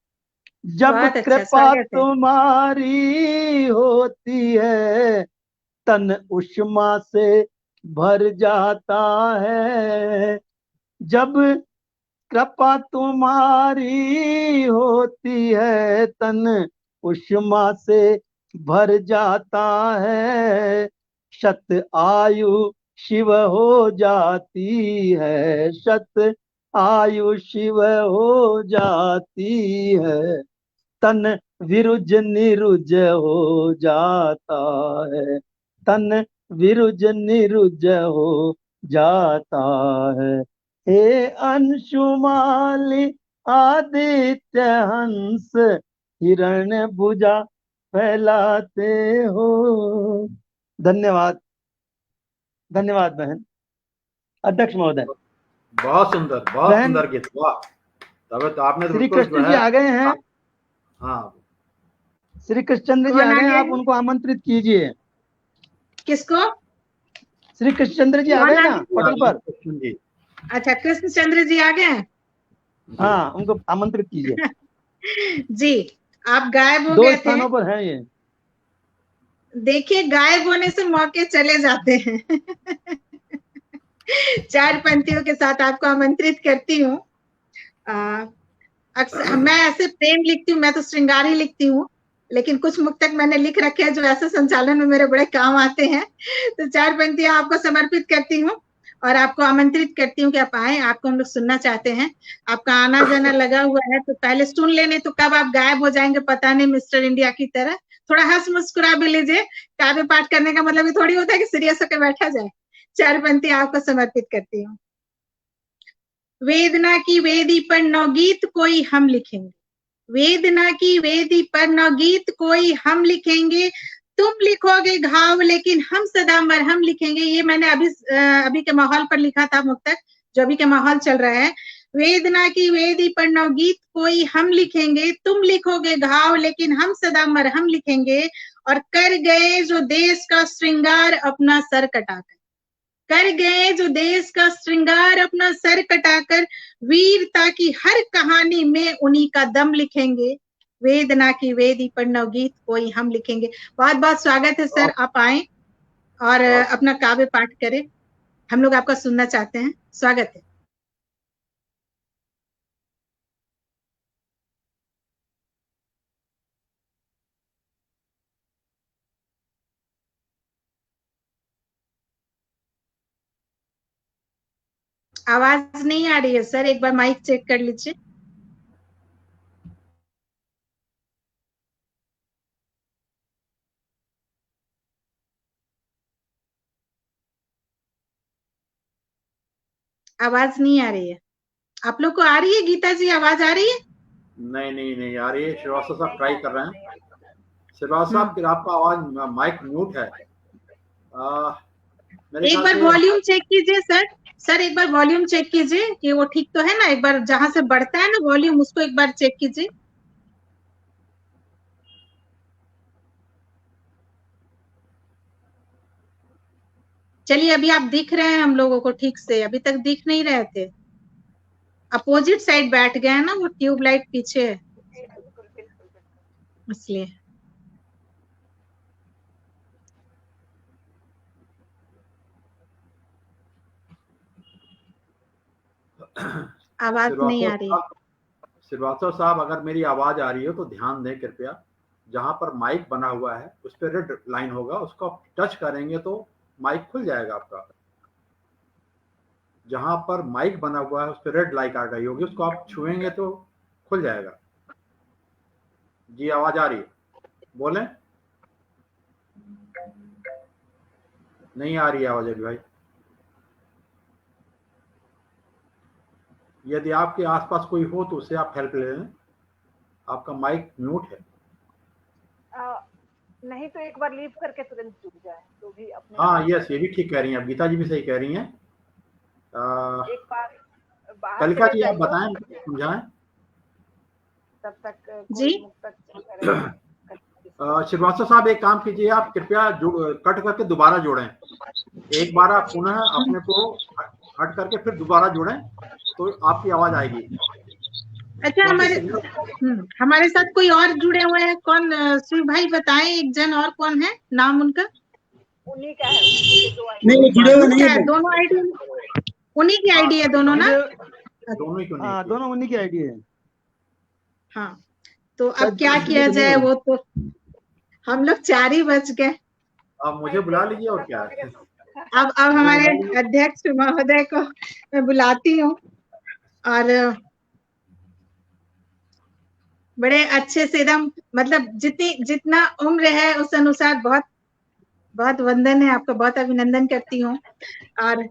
[SPEAKER 2] जब कृपा तुम्हारी होती है, तन उष्मा से भर जाता है। जब कृपा तुम्हारी होती है, तन उष्मा से भर जाता है। शत आयु शिव हो जाती है, शत आयु शिव हो जाती है। तन विरुज निरुज हो जाता है, तन विरुज निरुज हो जाता है। हे अंशुमाली आदित्य हंस हिरण्य भुजा फैलाते हो। धन्यवाद, धन्यवाद बहन। अध्यक्ष महोदय।
[SPEAKER 1] बहुत सुंदर गीत। वाह, तब तो आपने
[SPEAKER 2] श्री कृष्ण जी आ गए हैं।
[SPEAKER 1] हाँ,
[SPEAKER 2] श्री कृष्णचंद्र जी आ गए हैं, आप उनको आमंत्रित कीजिए।
[SPEAKER 3] किसको?
[SPEAKER 2] श्री कृष्णचंद्र जी आ गए ना पटल पर।
[SPEAKER 3] अच्छा, कृष्णचंद्र जी आ गए।
[SPEAKER 2] हाँ, उनको आमंत्रित कीजिए।
[SPEAKER 3] जी, आप गायब हो गए थे।
[SPEAKER 2] 2 स्थानों पर हैं ये।
[SPEAKER 3] देखिए, गायब होने से मौके चले जाते हैं। 4 पंक्तियों के साथ आपको आमंत्रित करती हूँ। अक्सर मैं ऐसे प्रेम लिखती हूँ, मैं तो श्रृंगार ही लिखती हूँ। लेकिन कुछ मुक्तक मैंने लिख रखे हैं जो ऐसे संचालन में मेरे बड़े काम आते हैं। तो 4 पंक्तियां आपको समर्पित करती हूँ और आपको आमंत्रित करती हूँ कि आप आए, आपको हम लोग सुनना चाहते हैं। आपका आना जाना लगा हुआ है, तो पहले सुन लेने, तो कब आप गायब हो जाएंगे पता नहीं, मिस्टर इंडिया की तरह। थोड़ा हंस मुस्कुरा भी लीजिए। काव्य पाठ करने का मतलब ये थोड़ी होता है कि सीरियस होकर बैठा जाए। 4 पंक्तियां आपको समर्पित करती हूँ। वेदना की वेदी पर नवगीत कोई हम लिखेंगे, वेदना की वेदी पर नवगीत कोई हम लिखेंगे, तुम लिखोगे घाव लेकिन हम सदा मरहम लिखेंगे। ये मैंने अभी के माहौल पर लिखा था मुक्तक, जो अभी के माहौल चल रहा है। वेदना की वेदी पर नवगीत कोई हम लिखेंगे, तुम लिखोगे घाव लेकिन हम सदा मरहम लिखेंगे, और कर गए जो देश का श्रृंगार अपना सर कटाकर, कर गए जो देश का श्रृंगार अपना सर कटाकर, वीरता की हर कहानी में उन्हीं का दम लिखेंगे, वेदना की वेदी पर नवगीत कोई हम लिखेंगे। बहुत बहुत स्वागत है सर, आप आए और अपना काव्य पाठ करें, हम लोग आपका सुनना चाहते हैं। स्वागत है। आवाज नहीं आ रही है सर, एक बार माइक चेक कर लीजिए। आवाज नहीं आ रही है। आप लोग को आ रही है गीता जी, आवाज आ रही है?
[SPEAKER 1] नहीं आ रही है। श्रीवास्तव साहब ट्राई कर रहे हैं। श्रीवास्तव साहब फिर आपका आवाज माइक म्यूट है।
[SPEAKER 3] एक बार वॉल्यूम चेक कीजिए सर। सर एक बार वॉल्यूम चेक कीजिए कि वो ठीक तो है ना। एक बार जहां से बढ़ता है ना वॉल्यूम, उसको एक बार चेक कीजिए। चलिए अभी आप दिख रहे हैं हम लोगों को ठीक से, अभी तक दिख नहीं रहे थे। अपोजिट साइड बैठ गए हैं ना, वो ट्यूबलाइट पीछे है इसलिए। आवाज नहीं आ रही है।
[SPEAKER 1] श्रीवास्तव साहब अगर मेरी आवाज आ रही हो तो ध्यान दें कृपया। जहां पर माइक बना हुआ है उस पर रेड लाइन होगा, उसको आप टच करेंगे तो माइक खुल जाएगा आपका। जहां पर माइक बना हुआ है उस पर रेड लाइट आ गई होगी, उसको आप छुएंगे तो खुल जाएगा। जी आवाज आ रही है, बोलें। नहीं आ रही है आवाज अभी भाई। यदि आपके आसपास कोई हो तो उससे आप हेल्प ले लें। आपका माइक म्यूट है।
[SPEAKER 4] नहीं तो एक बार लीव करके तुरंत जुड़ जाए तो भी अपने।
[SPEAKER 1] हाँ यस, ये भी ठीक कह रही हैं, गीता जी भी सही कह रही हैं।
[SPEAKER 4] एक बार
[SPEAKER 1] कलिका जी आप बताएं, समझाएं।
[SPEAKER 4] तब तक
[SPEAKER 3] जी
[SPEAKER 1] श्रीवास्तव साहब एक काम कीजिए, आप कृपया कट करके दोबारा जोड़ें। एक बार आप पुनः अपने को हट करके फिर दोबारा जोड़ें तो आपकी आवाज आएगी।
[SPEAKER 3] अच्छा हमारे साथ कोई और जुड़े हुए हैं? कौन शिव भाई बताएं, एक जन और कौन है, नाम उनका?
[SPEAKER 4] उन्हीं का है,
[SPEAKER 2] नहीं जुड़े हुए नहीं है।
[SPEAKER 3] दोनों आईडी उन्हीं की आईडी है दोनों ना?
[SPEAKER 2] दोनों उन्हीं की आईडी है।
[SPEAKER 3] हाँ तो अब क्या किया जाए, वो तो हम लोग 4 ही बच गए।
[SPEAKER 1] अब मुझे बुला लीजिए और क्या है।
[SPEAKER 3] अब हमारे अध्यक्ष महोदय को मैं बुलाती हूँ और बड़े अच्छे से एकदम, मतलब जितना उम्र है उस अनुसार बहुत बहुत वंदन है आपका, बहुत अभिनंदन करती हूँ। और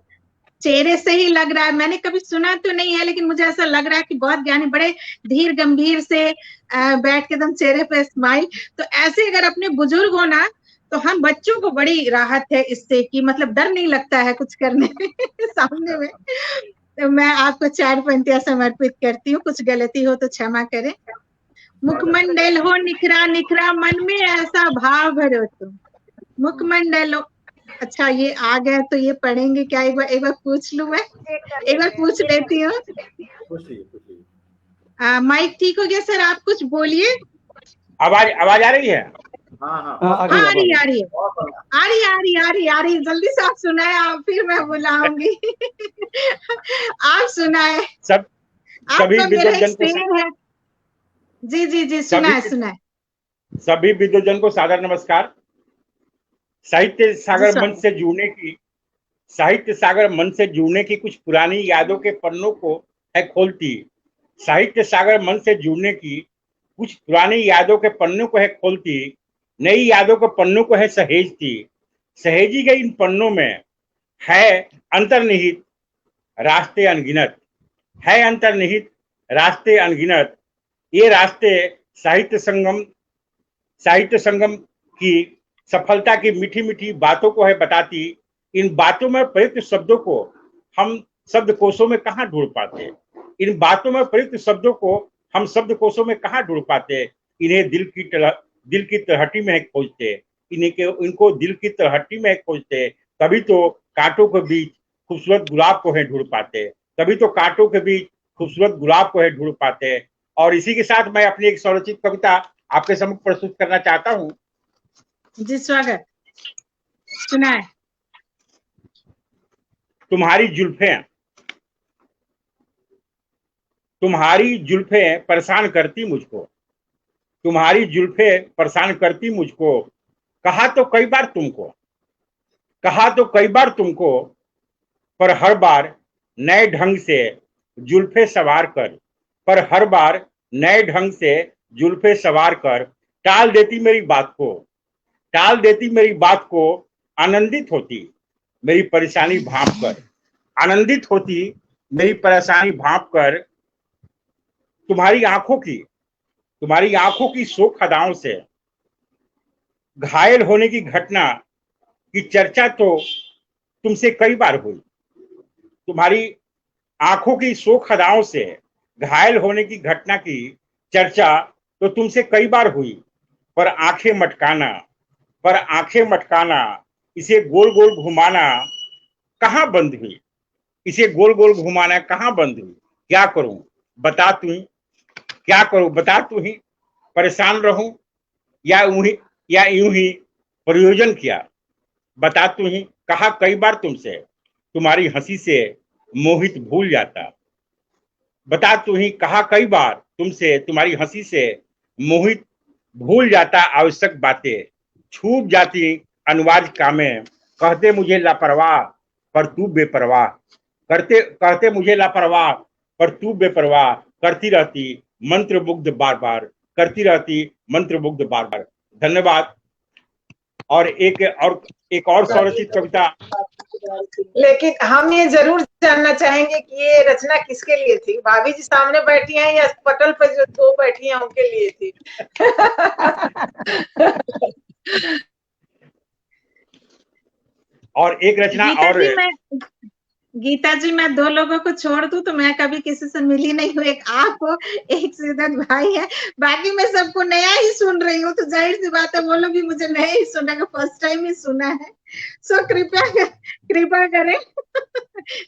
[SPEAKER 3] चेहरे से ही लग रहा है, मैंने कभी सुना तो नहीं है लेकिन मुझे ऐसा लग रहा है कि बहुत ज्ञानी, बड़े धीर गंभीर से बैठ के एकदम चेहरे पे स्माइल। तो ऐसे अगर अपने बुजुर्ग हो ना तो हम बच्चों को बड़ी राहत है इससे कि मतलब डर नहीं लगता है कुछ करने सामने में। तो मैं आपको 4 पंक्तियां समर्पित करती हूँ, कुछ गलती हो तो क्षमा करें। मुखमंडल हो निखरा निखरा, मन में ऐसा भाव भरो तुम, मुखमंडल हो। अच्छा ये आ गए तो ये पढ़ेंगे क्या? एक बार पूछ लूं मैं, एक बार पूछ लेती हूँ। माइक ठीक हो गया सर? आप कुछ बोलिए।
[SPEAKER 5] आवाज आ रही है?
[SPEAKER 1] हाँ
[SPEAKER 3] आ रही, जल्दी से आप सुनाए, आप फिर मैं बुलाऊंगी। आप सुनाए।
[SPEAKER 5] सब
[SPEAKER 3] आपका मेरा एक प्रेम है। जी सुनाए।
[SPEAKER 5] सभी विद्वजन को सादर नमस्कार। साहित्य सागर
[SPEAKER 3] जी,
[SPEAKER 5] मंच से जुड़ने की साहित्य सागर मंच से जुड़ने की कुछ पुरानी यादों के पन्नों को है खोलती। साहित्य सागर मंच से जुड़ने की कुछ पुरानी यादों के पन्नों को है खोलती, नई यादों के पन्नों को है सहेजती। सहेजी गई इन पन्नों में है अंतर्निहित रास्ते अनगिनत, है अंतर्निहित रास्ते अनगिनत। ये रास्ते साहित्य संगम की सफलता की मीठी मीठी बातों को है बताती। इन बातों में प्रयुक्त शब्दों को हम शब्दकोशों में कहाँ ढूंढ पाते, इन बातों में प्रयुक्त शब्दों को हम शब्दकोशों में कहाँ ढूंढ पाते। इन्हें दिल की तलहटी में खोजते, इनको दिल की तलहटी में खोजते। तभी तो कांटों के बीच खूबसूरत गुलाब को है ढूंढ पाते, तभी तो कांटों के बीच खूबसूरत गुलाब को है ढूंढ पाते। और इसी के साथ मैं अपनी एक स्वरचित कविता आपके सम्मुख प्रस्तुत करना चाहता हूँ।
[SPEAKER 3] जी स्वागत, सुनाए।
[SPEAKER 5] तुम्हारी जुल्फें परेशान करती मुझको, तुम्हारी जुल्फें परेशान करती मुझको। कहा तो कई बार तुमको, पर हर बार नए ढंग से जुल्फे सवार कर, पर हर बार नए ढंग से जुल्फे सवार कर टाल देती मेरी बात को। आनंदित होती मेरी परेशानी भांप कर, आनंदित होती मेरी परेशानी भांप कर। तुम्हारी आंखों की शोक अदाओं से घायल होने की घटना की चर्चा तो तुमसे कई बार हुई, तुम्हारी आंखों की शोक अदाओं से घायल होने की घटना की चर्चा तो तुमसे कई बार हुई। पर आंखें मटकाना, इसे गोल गोल घुमाना कहाँ बंद हुई, इसे गोल गोल घुमाना कहाँ बंद हुई। क्या करूं बता तू ही, परेशान रहूं या यूं ही प्रयोजन क्या, बता तू ही। कहा कई बार तुमसे, तुम्हारी हंसी से मोहित भूल जाता, बता तू ही। कहा कई बार तुमसे, तुम्हारी हंसी से मोहित भूल जाता आवश्यक बातें, छूट जाती अनिवार्य कामें। कहते मुझे लापरवाह पर तू बेपरवाह, कहते मुझे लापरवाह पर तू बेपरवाह। करती रहती मंत्रमुग्ध बार बार, करती रहती मंत्रमुग्ध बार बार। धन्यवाद। और एक और स्वरचित कविता।
[SPEAKER 4] लेकिन हम ये जरूर जानना चाहेंगे कि ये रचना किसके लिए थी? भाभी जी सामने बैठी हैं या पटल पर जो दो बैठी हैं उनके लिए थी?
[SPEAKER 5] और एक रचना
[SPEAKER 3] गीता जी मैं दो लोगों को छोड़ दूं तो मैं कभी किसी से मिली नहीं हूँ। एक आप हो, एक सिद्धार्थ भाई है, बाकी मैं सबको नया ही सुन रही हूँ। तो जाहिर सी बात है वो लोग भी मुझे नया ही सुनेगा, फर्स्ट टाइम ही सुना है। सो कृपया करें।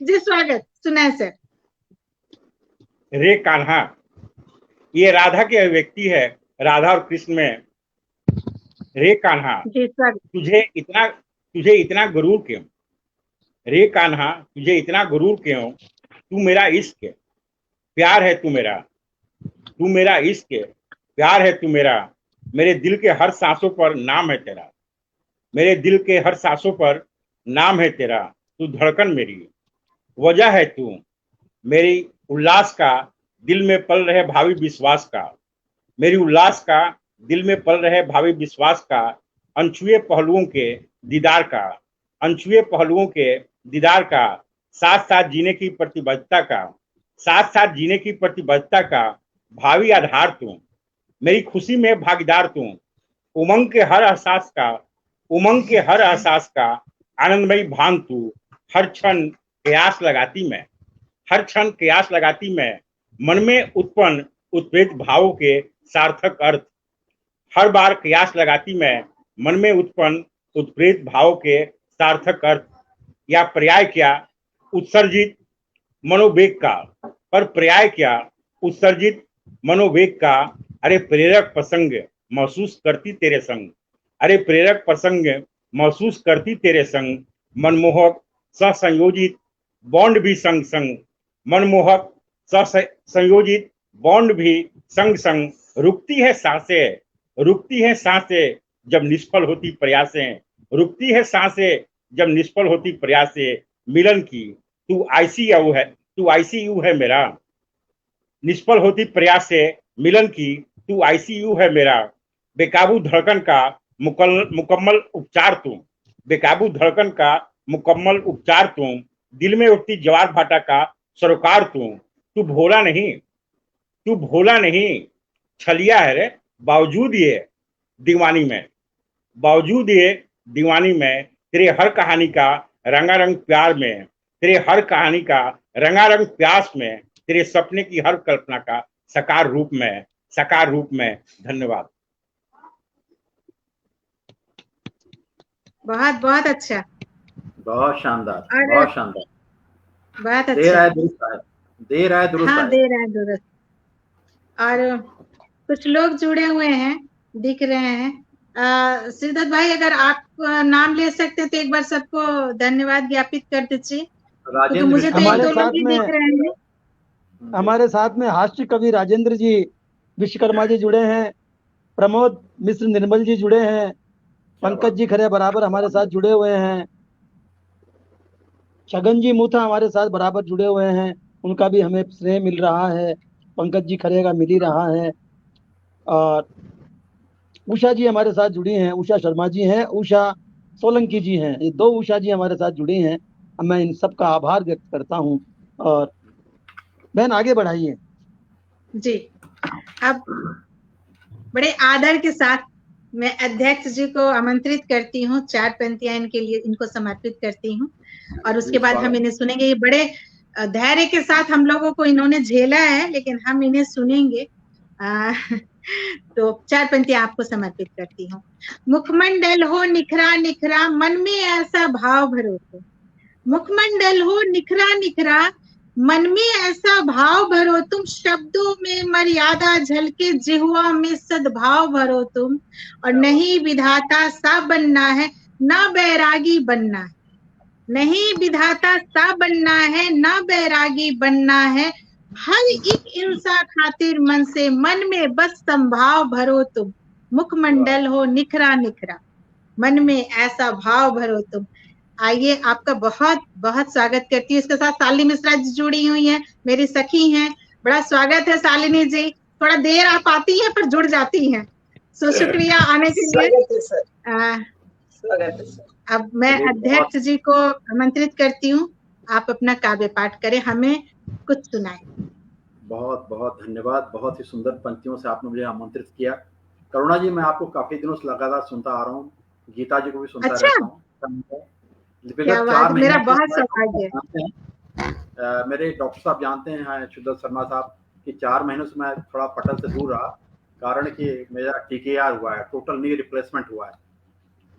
[SPEAKER 3] जी स्वागत, सुनाए सर।
[SPEAKER 5] रे कान्हा, ये राधा की अभिव्यक्ति है, राधा और कृष्ण में। रे कान्हा, तुझे इतना गुरूर क्यों, रे कान्हा तुझे इतना गुरूर क्यों। तू मेरा इश्क प्यार है, तू मेरा इश्क प्यार है, तू मेरा। मेरे दिल के हर सांसों पर नाम है तेरा, मेरे दिल के हर सांसों पर नाम है तेरा। तू धड़कन मेरी वजह है, तू मेरी उल्लास का दिल में पल रहे भावी विश्वास का, मेरी उल्लास का दिल में पल रहे भावी विश्वास का। अनछुए पहलुओं के दीदार का, अनछुए पहलुओं के दीदार का। साथ साथ जीने की प्रतिबद्धता का, साथ साथ जीने की प्रतिबद्धता का भावी आधार तू। मेरी खुशी में भागीदार तू, उमंग के हर एहसास का आनंदमयी भान तू। हर क्षण कयास लगाती मैं, मन में उत्पन्न उत्प्रेत भावों के सार्थक अर्थ। हर बार कयास लगाती मैं, मन में उत्पन्न उत्प्रेत भावों के सार्थक अर्थ। या पर्याय क्या उत्सर्जित मनोवेग का, पर पर्याय क्या उत्सर्जित मनोवेग का। अरे प्रेरक प्रसंग महसूस करती तेरे संग, अरे प्रेरक प्रसंग महसूस करती तेरे संग। मनमोहक ससंयोजित बॉन्ड भी संग संग, मनमोहक ससंयोजित बॉन्ड भी संग संग। रुकती है सांसें रुकती है सांसें जब निष्फल होती प्रयासें, रुकती है सांसें जब निष्फल होती प्रयासें, मिलन की तू आईसीयू है मेरा, निष्फल होती प्रयास से मिलन की तू आईसीयू है मेरा, बेकाबू धड़कन का मुकम्मल उपचार तुम, बेकाबू धड़कन का मुकम्मल उपचार तुम, दिल में उठती ज्वार भाटा का सरोकार तुम, तू भोला नहीं छलिया है रे, बावजूद ये दीवानी में तेरे हर कहानी का रंगारंग प्यार में, तेरे हर कहानी का रंगारंग प्यास में, तेरे सपने की हर कल्पना का साकार रूप में। धन्यवाद।
[SPEAKER 3] बहुत बहुत अच्छा,
[SPEAKER 1] बहुत शानदार,
[SPEAKER 3] और
[SPEAKER 1] बहुत शानदार।
[SPEAKER 3] बहुत
[SPEAKER 1] दे रहा
[SPEAKER 3] अच्छा।
[SPEAKER 1] है दुरुस्त है, दे रहा है दुरुस्त
[SPEAKER 3] हाँ,
[SPEAKER 1] है।
[SPEAKER 3] दे रहा है दुरुस्त। और कुछ लोग जुड़े हुए हैं, दिख रहे हैं। श्रीदत्त भाई, अगर आप नाम ले सकते हैं तो एक बार सबको धन्यवाद ज्ञापित कर दीजिए, क्योंकि मुझे तो एक दो लोग ही दिख रहे हैं।
[SPEAKER 2] हमारे साथ में हास्य कवि राजेंद्र जी विश्वकर्मा जी जुड़े हैं, प्रमोद मिश्र निर्मल जी जुड़े हैं, पंकज जी खरे बराबर हमारे साथ जुड़े हुए हैं, छगन जी मूथा हमारे साथ बराबर जुड़े हुए हैं, उनका भी हमें स्नेह मिल रहा है, पंकज जी खरे का मिल ही रहा है। और उषा जी हमारे साथ जुड़ी हैं, उषा शर्मा जी हैं, उषा सोलंकी जी हैं, ये दो उषा जी हमारे साथ जुड़ी हैं। मैं इन सब का आभार व्यक्त करता हूँ। और बहन आगे बढ़ाइए
[SPEAKER 3] जी। अब बड़े आदर के साथ मैं अध्यक्ष जी को आमंत्रित करती हूँ, 4 पंक्तियां इनके लिए इनको समर्पित करती हूँ, और उसके बाद हम इन्हें सुनेंगे। ये बड़े धैर्य के साथ हम लोगों को इन्होंने झेला है, लेकिन हम इन्हें सुनेंगे। तो 4 पंक्तियां आपको समर्पित करती हूँ। मुखमंडल हो निखरा निखरा, मन में ऐसा भाव भरो तुम, मुखमंडल हो निखरा निखरा, मन में ऐसा भाव भरो तुम, शब्दों में मर्यादा झलके, जिह्वा में सद्भाव भरो तुम, और नहीं विधाता सा बनना है, ना बैरागी बनना है, नहीं विधाता सा बनना है, ना बैरागी बनना है, हर एक इंसान खातिर मन से, मन में बस संभाव भरो तुम, मुखमंडल हो निखरा निखरा, मन में ऐसा भाव भरो तुम। आइए, आपका बहुत बहुत स्वागत करती हूँ। इसके साथ शालिनी मिश्रा जी जुड़ी हुई हैं, मेरी सखी हैं। बड़ा स्वागत है शालिनी जी, थोड़ा देर आप आती हैं पर जुड़ जाती हैं, सो शुक्रिया आने के लिए।
[SPEAKER 6] स्वागत है सर।
[SPEAKER 3] अब मैं अध्यक्ष जी को आमंत्रित करती हूँ, आप अपना काव्य पाठ करें, हमें कुछ सुनाएं।
[SPEAKER 1] बहुत बहुत धन्यवाद। बहुत ही सुंदर पंक्तियों से आपने मुझे आमंत्रित किया। करुणा जी, मैं आपको काफी दिनों से लगातार सुनता आ रहा हूँ, गीता जी को भी सुनता
[SPEAKER 3] अच्छा?
[SPEAKER 1] रहता हूँ।
[SPEAKER 3] क्या बात, मेरा बहुत सौभाग्य
[SPEAKER 1] है। मेरे डॉक्टर साहब जानते हैं शुद्धत शर्मा साहब कि 4 महीनों से मैं थोड़ा पटल से दूर रहा, कारण कि मेरा TKR हुआ है, टोटल नी रिप्लेसमेंट हुआ है।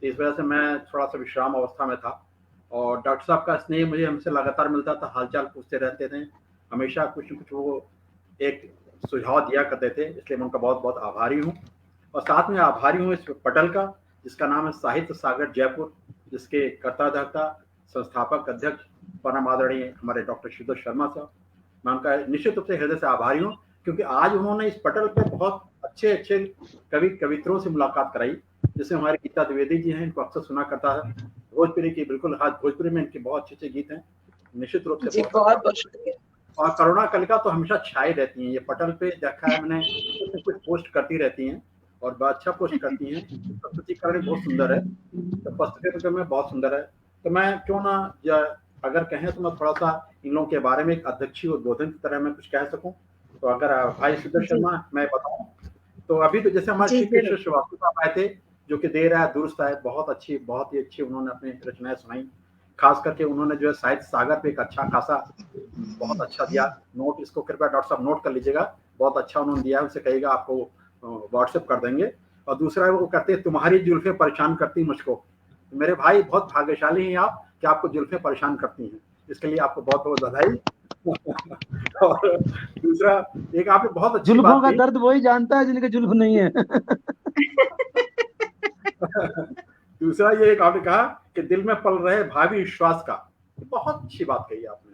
[SPEAKER 1] इस वजह से मैं थोड़ा सा विश्राम अवस्था में था, और डॉक्टर साहब का स्नेह मुझे हमसे लगातार मिलता था, हालचाल पूछते रहते थे, हमेशा कुछ न कुछ वो एक सुझाव दिया करते थे, इसलिए मैं उनका बहुत बहुत आभारी हूँ। और साथ में आभारी हूँ इस पटल का, जिसका नाम है साहित्य सागर जयपुर, जिसके कर्ता धर्ता संस्थापक अध्यक्ष परम आदरणीय हमारे डॉक्टर शुद्धत शर्मा साहब। मैं उनका निश्चित रूप से हृदय से आभारी हूँ, क्योंकि आज उन्होंने इस पटल पे बहुत अच्छे अच्छे कवित्रों से मुलाकात कराई, जैसे हमारे गीता द्विवेदी जी हैं, इनको अक्सर सुना करता है, भोजपुरी की बिल्कुल, आज भोजपुरी में इनके बहुत अच्छे बहुत गीत हैं, निश्चित रूप से
[SPEAKER 6] बहुत बहुत शुक्रिया।
[SPEAKER 1] और करुणा कलिका तो हमेशा छाई रहती हैं, ये पटल पे देखा है मैंने, कुछ पोस्ट करती रहती हैं और बहुत अच्छा पोस्ट करती हैं, प्रस्तुतिकरण बहुत सुंदर है, तो प्रस्तुतिकरण में बहुत सुंदर है। तो मैं क्यों ना अगर कहें तो मैं थोड़ा सा इन लोगों के बारे में एक अध्यक्षीय उद्बोधन की तरह मैं कुछ कह सकूं, तो अगर भाई शुद्धत शर्मा मैं बताऊं, तो अभी तो जैसे हमारे श्री कृष्ण श्रीवास्तव साहब आए थे, जो कि दे रहा है दुरुस्त है, बहुत ही अच्छी उन्होंने अपनी रचनाएं सुनाई, खास करके उन्होंने जो है साहित्य सागर पे एक अच्छा खासा बहुत अच्छा दिया नोट, इसको कृपया डॉक्टर साहब नोट कर लीजिएगा, बहुत अच्छा उन्होंने दिया, उनसे कहिएगा आपको व्हाट्सएप कर देंगे। और दूसरा वो कहते हैं तुम्हारी जुल्फे परेशान करती मुझको, मेरे भाई बहुत भाग्यशाली हैं आप कि आपको जुल्फे परेशान करती हैं, इसके लिए आपको बहुत बहुत बधाई। और दूसरा एक आपने बहुत अच्छी
[SPEAKER 2] जुल्फों का दर्द वही जानता है जिनके जुल्फ नहीं है।
[SPEAKER 1] दूसरा ये एक आपने कहा कि दिल में पल रहे भावी विश्वास का, बहुत अच्छी बात कही आपने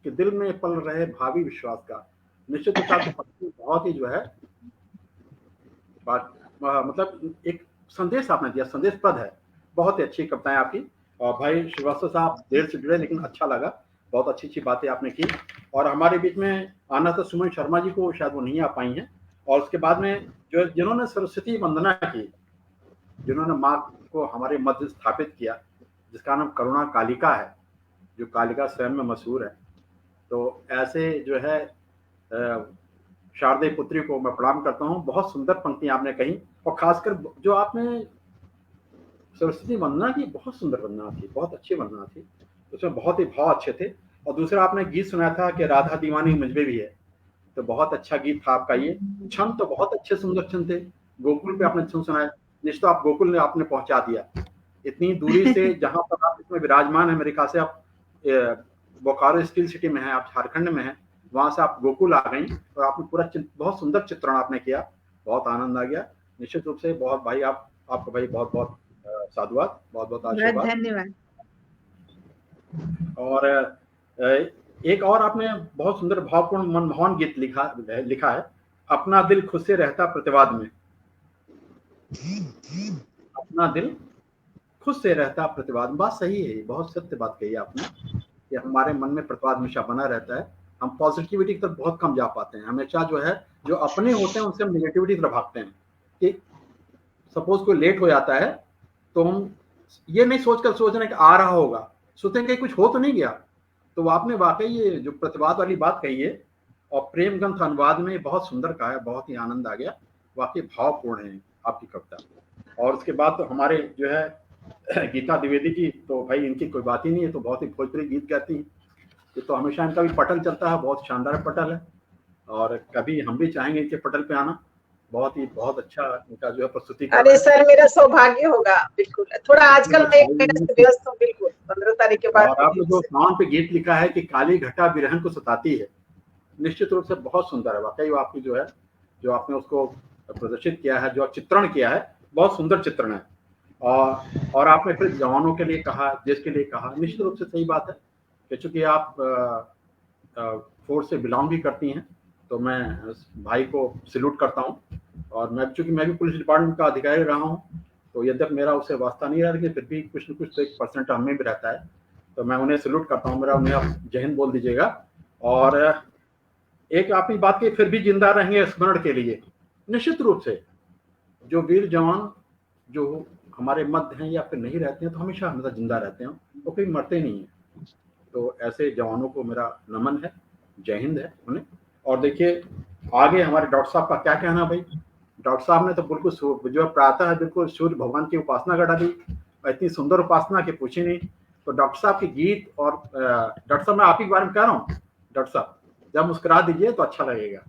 [SPEAKER 1] कि दिल में पल रहे भावी विश्वास का, निश्चित रूप से बहुत ही जो है बात मतलब एक संदेश आपने दिया, संदेशप्रद है। बहुत ही अच्छी कविताएं आपकी। और भाई श्रीवास्तव साहब देर से जुड़े लेकिन अच्छा लगा, बहुत अच्छी अच्छी बातें आपने की। और हमारे बीच में आना था सुमन शर्मा जी को, शायद वो नहीं आ पाई हैं। और उसके बाद में जो जिन्होंने सरस्वती वंदना की, जिन्होंने माँ को हमारे मध्य स्थापित किया, जिसका नाम करुणा कालिका है, जो कालिका स्वयं में मशहूर है। तो ऐसे जो है शारदेय पुत्री को मैं प्रणाम करता हूँ। बहुत सुंदर पंक्तियां आपने कही, और खासकर जो आपने सरस्वती वंदना की, बहुत सुंदर वंदना थी, बहुत अच्छी वंदना थी, उसमें बहुत ही भाव अच्छे थे। और दूसरा आपने गीत सुनाया था कि राधा दीवानी मुझमें भी है, तो बहुत अच्छा गीत था आपका ये। छंद तो बहुत अच्छे सुंदर छंद थे। गोकुल पे आपने छंद सुनाया, निश्चित आप गोकुल ने आपने पहुंचा दिया। इतनी दूरी से जहां पर आप इसमें विराजमान है, मेरे ख्याल से आप बोकारो स्टील सिटी में है, आप झारखंड में है, वहां से आप गोकुल आ गई और आपने पूरा बहुत सुंदर चित्रण आपने किया, बहुत आनंद आ गया। निश्चित रूप से बहुत भाई आपको भाई बहुत बहुत साधुवाद, बहुत बहुत आशीर्वाद,
[SPEAKER 3] धन्यवाद।
[SPEAKER 1] और एक और आपने बहुत सुंदर भावपूर्ण मनमोहन गीत लिखा है, अपना दिल खुद से रहता प्रतिवाद में। अपना दिल खुद से रहता प्रतिवाद, बात सही है, बहुत सत्य बात कही आपने कि हमारे मन में प्रतिवाद हमेशा बना रहता है। हम पॉजिटिविटी की तरफ बहुत कम जा पाते हैं, हमेशा जो है जो अपने होते हैं उनसे हम निगेटिविटी की तरफ भागते हैं। कि सपोज कोई लेट हो जाता है तो हम ये नहीं सोच रहे हैं कि आ रहा होगा, सोचेंगे कुछ हो तो नहीं गया। तो आपने वाकई ये जो प्रतिवाद वाली बात कही है और प्रेम ग्रंथ अनुवाद में बहुत सुंदर कहा है, बहुत ही आनंद आ गया, वाकई भावपूर्ण है आपकी कविता। और उसके बाद तो हमारे जो है गीता द्विवेदी जी, तो भाई इनकी कोई बात ही नहीं है, तो बहुत ही भोजपुरी गीत गाती हैं। ये तो हमेशा इनका भी पटल चलता है, बहुत शानदार पटल है, और कभी हम भी चाहेंगे इनके पटल पे आना। बहुत अच्छा इनका जो है प्रस्तुति।
[SPEAKER 6] अरे सर, मेरा सौभाग्य होगा, बिल्कुल। थोड़ा आजकल मैं व्यस्त हूँ, बिल्कुल 15 तारीख के बाद।
[SPEAKER 1] और आपने जो साउंड पे गीत लिखा है कि काली घटा बिरहन को सताती है, निश्चित रूप से बहुत सुंदर है वाकई। आपकी जो है जो आपने उसको प्रदर्शित किया है, जो चित्रण किया है, बहुत सुंदर चित्रण है। और आपने फिर जवानों के लिए कहा, देश के लिए कहा, निश्चित रूप से सही बात है कि चूंकि आप फोर्स से बिलोंग भी करती हैं, तो मैं भाई को सैल्यूट करता हूं। और चूंकि मैं भी पुलिस डिपार्टमेंट का अधिकारी रहा हूं, तो यद्यपि मेरा उससे वास्ता नहीं रहा, लेकिन फिर भी कुछ न कुछ तो 1% हमें भी रहता है, तो मैं उन्हें सैल्यूट करता हूं। उन्हें आप जय हिंद बोल दीजिएगा। और एक आपकी बात की, फिर भी जिंदा रहेंगे स्मरण के लिए। निश्चित रूप से जो वीर जवान जो हमारे मध्य हैं या फिर नहीं रहते हैं, तो हमेशा हमेशा जिंदा रहते हैं, वो कभी मरते नहीं है। तो ऐसे जवानों को मेरा नमन है, जय हिंद है उन्हें। और देखिए आगे हमारे डॉक्टर साहब का क्या कहना भाई। डॉक्टर साहब ने तो बिल्कुल जो प्रातः है बिल्कुल सूर्य भगवान की उपासना कर डाली, इतनी सुंदर उपासना की पूछी नहीं। तो डॉक्टर साहब के गीत, और डॉक्टर साहब मैं आप ही के बारे में कह रहा हूँ, डॉक्टर साहब जब मुस्कुरा दीजिए तो अच्छा लगेगा।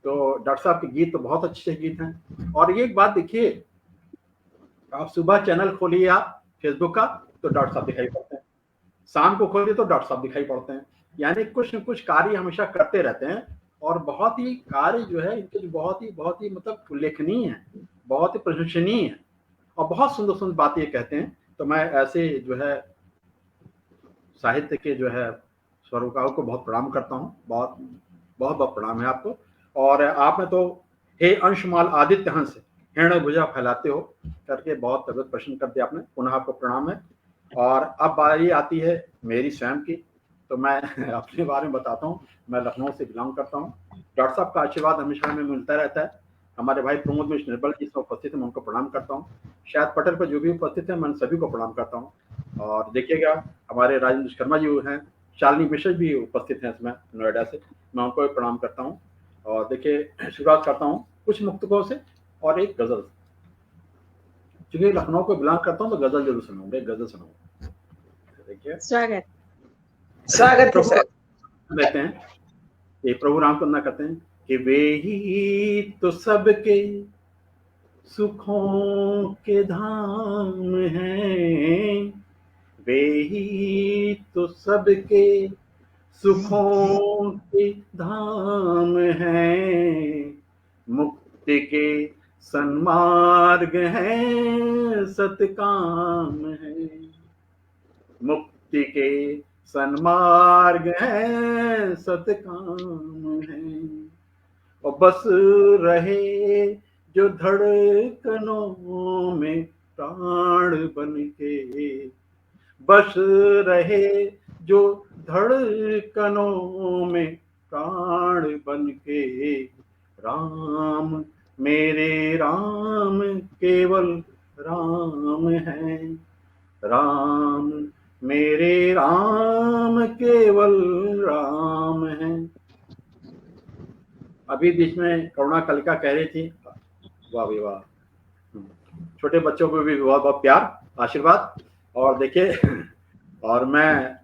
[SPEAKER 1] तो डॉक्टर साहब के गीत तो बहुत अच्छे गीत हैं। और ये एक बात देखिए, आप सुबह चैनल खोलिए आप फेसबुक का, तो डॉक्टर साहब दिखाई पड़ते हैं, शाम को खोलिए तो डॉक्टर साहब दिखाई पड़ते हैं। यानी कुछ न कुछ कार्य हमेशा करते रहते हैं, और बहुत ही कार्य जो है इनके बहुत ही मतलब उल्लेखनीय है, बहुत ही प्रशंसनीय है, और बहुत सुंदर सुंदर बातें ये कहते हैं। तो मैं ऐसे जो है साहित्य के जो है स्वरूपों को बहुत प्रणाम करता हूँ, बहुत बहुत प्रणाम है आपको। और आपने तो हे अंशमाल आदित्य हंस हिरण्य भुजा फैलाते हो करके बहुत तबियत प्रश्न कर दिया आपने, पुनः आपको प्रणाम है। और अब बारी आती है मेरी स्वयं की, तो मैं अपने बारे में बताता हूँ। मैं लखनऊ से बिलोंग करता हूँ। डॉक्टर साहब का आशीर्वाद हमेशा हमें मिलता रहता है। हमारे भाई प्रमोद मिश्र निर्बल जी इसमें उपस्थित है, मैं उनको प्रणाम करता हूँ। शायद पटल पर जो भी उपस्थित है मैं सभी को प्रणाम करता हूँ। और देखिएगा हमारे राजेंद्र शर्मा जी हैं, शालिनी मिश्र भी उपस्थित हैं इसमें नोएडा से, मैं उनको भी प्रणाम करता हूँ। और देखिए शुरुआत करता हूँ कुछ मुक्तकों से और एक गजल। क्योंकि लखनऊ को बिलोंग करता हूँ तो गजल जरूर सुनाऊंगा, गजल सुनाऊंगा। देखिए
[SPEAKER 3] स्वागत
[SPEAKER 6] है सर।
[SPEAKER 1] लेते हैं ये प्रभु राम करना कहते हैं कि वे ही तो सबके सुखों के धाम हैं, वे ही तो सबके सुखों के धाम हैं, मुक्ति के सन्मार्ग हैं, सतकाम हैं, मुक्ति के सन्मार्ग है, सतकाम है। और बस रहे जो धड़कनों में प्राण बन के बस रहे, जो धड़कनों में प्राण बन के। राम मेरे राम केवल राम है, राम मेरे राम केवल राम है। अभी बीच में करुणा कलिका कह रही थी, वाह भी वाह, छोटे बच्चों को भी बहुत बहुत प्यार आशीर्वाद। और देखिए, और मैं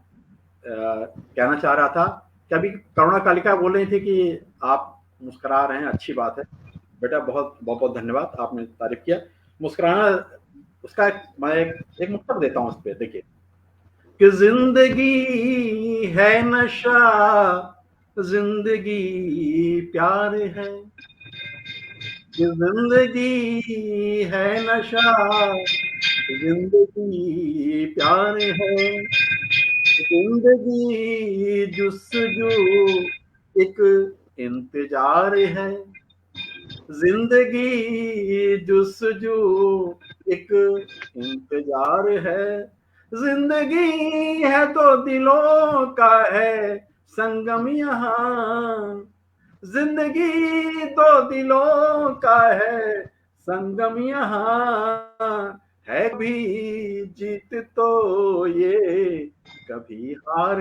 [SPEAKER 1] कहना चाह रहा था कि अभी करुणा कालिका बोल रही थी कि आप मुस्कुरा रहे हैं, अच्छी बात है बेटा, बहुत बहुत बहुत धन्यवाद, आपने तारीफ किया। मुस्कुराना, उसका मैं एक मुक्तक देता हूँ उस पर, देखिए कि जिंदगी है नशा, जिंदगी प्यार है, कि जिंदगी है नशा, जिंदगी प्यार है, जिंदगी जुस्सजू एक इंतजार है, जिंदगी जुस्सजू एक इंतजार है, जिंदगी है तो दिलों का है संगम यहाँ, जिंदगी तो दिलों का है संगम यहाँ, है कभी जीत तो ये कभी हार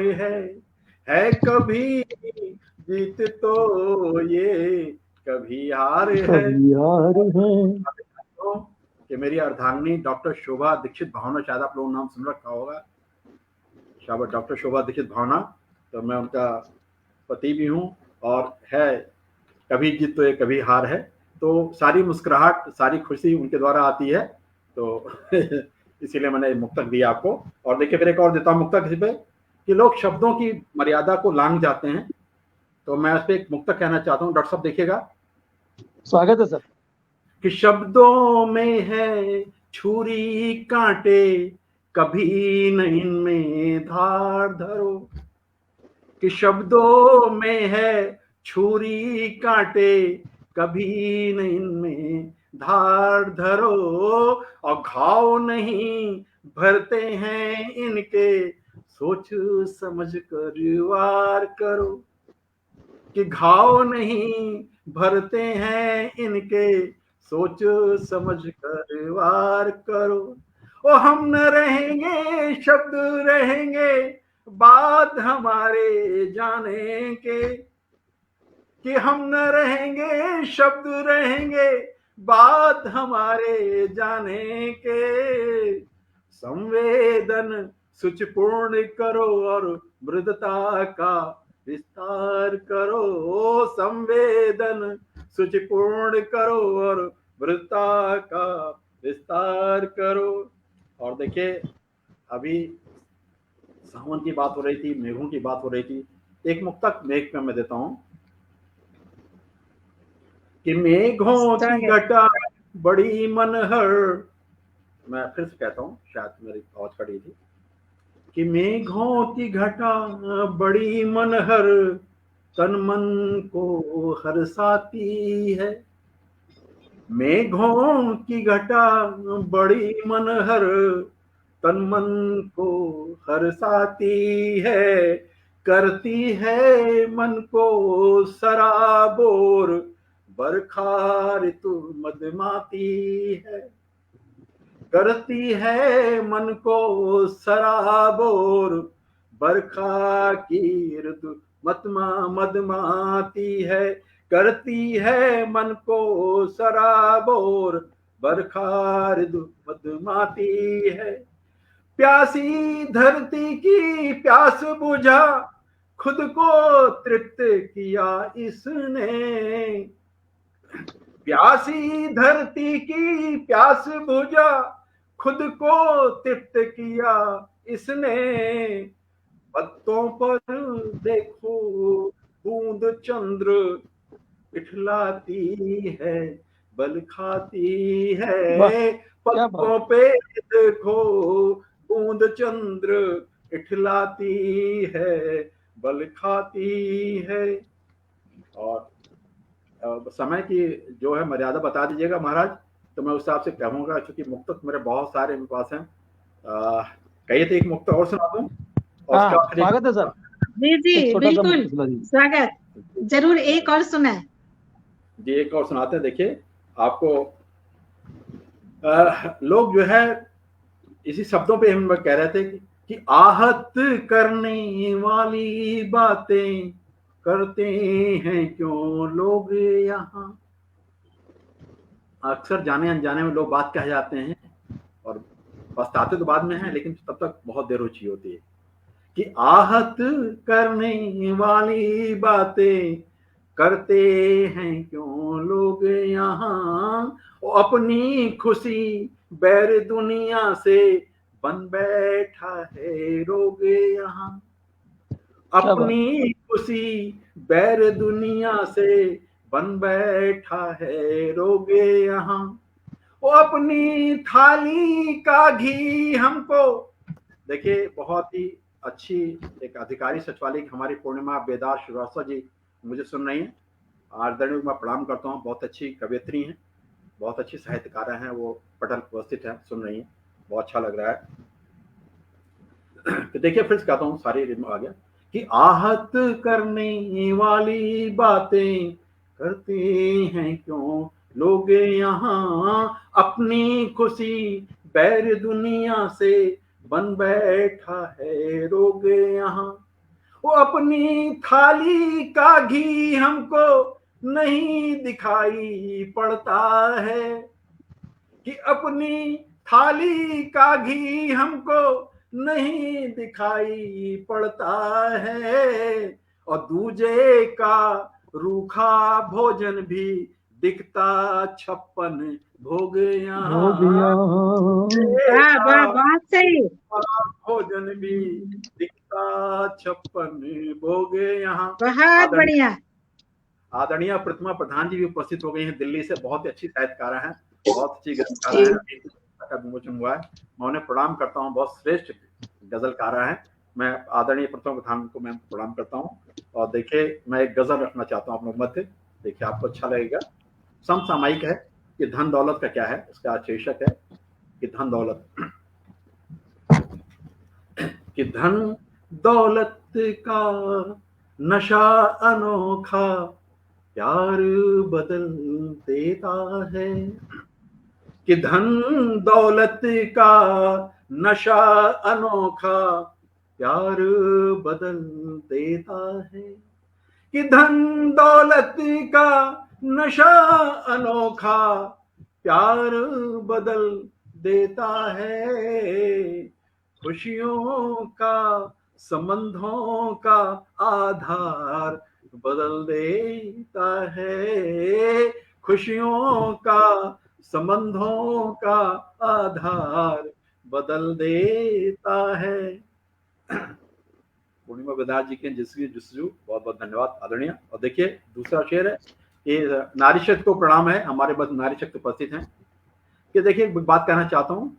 [SPEAKER 1] है कभी जीत तो ये कभी हार है। कि मेरी अर्धांगिनी डॉक्टर शोभा दीक्षित भावना, शायद आप लोगों ने नाम सुन रखा होगा, शायद डॉक्टर शोभा दीक्षित भावना, तो मैं उनका पति भी हूँ, और है कभी जीत तो ये कभी हार है। तो सारी मुस्कुराहट, सारी खुशी उनके द्वारा आती है, तो इसीलिए मैंने मुक्तक दिया आपको। और देखिए फिर एक और देता हूँ मुक्तक इसी पे, कि लोग शब्दों की मर्यादा को लांघ जाते हैं, तो मैं इस पे एक मुक्तक कहना चाहता हूँ, डॉक्टर साहब देखिएगा।
[SPEAKER 2] स्वागत है सर।
[SPEAKER 1] कि शब्दों में है छुरी कांटे, कभी न इनमें धार धरो, कि शब्दों में है छुरी कांटे, कभी न इनमें धार धरो, और घाव नहीं भरते हैं इनके, सोच समझ कर वार करो, कि घाव नहीं भरते हैं इनके, सोच समझ कर वार करो। ओ हम न रहेंगे शब्द रहेंगे बात हमारे जाने के, कि हम न रहेंगे शब्द रहेंगे बात हमारे जाने के, संवेदन सुचपूर्ण करो और मृदता का विस्तार करो, संवेदन सुचपूर्ण करो और मृदता का विस्तार करो। और देखिए अभी सावन की बात हो रही थी, मेघों की बात हो रही थी, एक मुक्तक मेघ पे मैं देता हूं, कि मेघों की घटा बड़ी मनहर, मैं फिर से कहता हूं, शायद मेरी आवाज कटी थी, कि मेघों की घटा बड़ी मनहर, तन मन को हर्षाती है, मेघों की घटा बड़ी मनहर, तन मन को हर्षाती है, करती है मन को सराबोर, बरखा ऋतु मदमाती है, करती है मन को सराबोर, बरखा की ऋतु मदमाती है, करती है मन को सराबोर, बरखा ऋतु मदमाती है, प्यासी धरती की प्यास बुझा, खुद को तृप्त किया इसने, प्यासी धरती की प्यास बुझा, खुद को तृप्त किया इसने, पत्तों पर देखो बूंद चंद्र इठलाती है, बल खाती है, पत्तों पे देखो बूंद चंद्र इठलाती है, बल खाती है। और समय की जो है मर्यादा बता दीजिएगा महाराज, तो मैं उस हिसाब से कहूँगा, क्योंकि मुक्तक मेरे बहुत सारे मेरे पास हैं। कहिए तो एक मुक्त और सुना दूं, और उसके
[SPEAKER 2] हाँ,
[SPEAKER 1] बाद फिर
[SPEAKER 2] स्वागत है सर।
[SPEAKER 3] जी जी
[SPEAKER 2] एक छोटा सा
[SPEAKER 3] बिल्कुल
[SPEAKER 2] मुक्त सुना दीजिए।
[SPEAKER 3] स्वागत, जरूर एक और सुना।
[SPEAKER 1] जी एक और सुनाते हैं। देखिए आपको लोग जो है इसी शब्दों पे हम कह रहे थे कि आहत करने वाली बातें करते हैं क्यों लोग यहाँ। अक्सर जाने अनजाने में लोग बात कह जाते हैं और पछताते तो बाद में हैं, लेकिन तब तक बहुत देर हो चुकी होती है। कि आहत करने वाली बातें करते हैं क्यों लोग यहाँ, अपनी खुशी बैर दुनिया से बन बैठा है रोग यहाँ। अपनी खुशी बैर दुनिया से बन बैठा है रोग यहाँ। वो अपनी थाली का घी हमको, देखिए बहुत ही अच्छी एक अधिकारी सचिवालय की हमारी पूर्णिमा बेदार श्रीवास्तव जी मुझे सुन रही हैं। आदरणीय मैं प्रणाम करता हूँ, बहुत अच्छी कवयित्री हैं, बहुत अच्छी साहित्यकार हैं, वो पटल उपस्थित हैं, सुन रही हैं, बहुत अच्छा लग रहा है। तो देखिए फिर कहता हूँ, सारी रिम आ गया कि आहत करने वाली बातें करते हैं क्यों लोग यहाँ, अपनी खुशी बैर दुनिया से बन बैठा है रोग यहाँ। वो अपनी थाली का घी हमको नहीं दिखाई पड़ता है, कि अपनी थाली का घी हमको नहीं दिखाई पड़ता है, और दूजे का रूखा भोजन भी दिखता 56 भोग यहाँ।
[SPEAKER 3] बहुत सही।
[SPEAKER 1] भोजन भी दिखता 56 भोग यहाँ।
[SPEAKER 3] बहुत बढ़िया।
[SPEAKER 1] आदरणीय प्रतिमा प्रधान जी भी उपस्थित हो गई हैं दिल्ली से, बहुत अच्छी साहित्यकार हैं, बहुत अच्छी गजलकार हैं, का विमोचन हुआ है, मैं उन्हें प्रणाम करता हूँ, बहुत श्रेष्ठ गजलकार हैं। मैं आदरणीय प्रतिमा प्रधान को मैं प्रणाम करता हूँ। और देखिए मैं एक गजल रखना चाहता हूँ अपने मध्य, देखिए आपको अच्छा लगेगा। समसामयिक है कि धन दौलत का क्या है, इसका शीर्षक है कि धन दौलत। कि धन दौलत का नशा अनोखा प्यार बदल देता है, कि धन दौलत का नशा अनोखा प्यार बदल देता है, कि धन दौलत का नशा अनोखा प्यार बदल देता है, खुशियों का संबंधों का आधार बदल देता है, खुशियों का संबंधों का आधार बदल देता है। पूर्णिमा बेदार जी के जिसजू बहुत बहुत धन्यवाद आदरणीय। और देखिए दूसरा शेर है, ये नारी शक्ति को प्रणाम है, हमारे पास नारी शक्ति उपस्थित हैं। कि देखिए बात कहना चाहता हूँ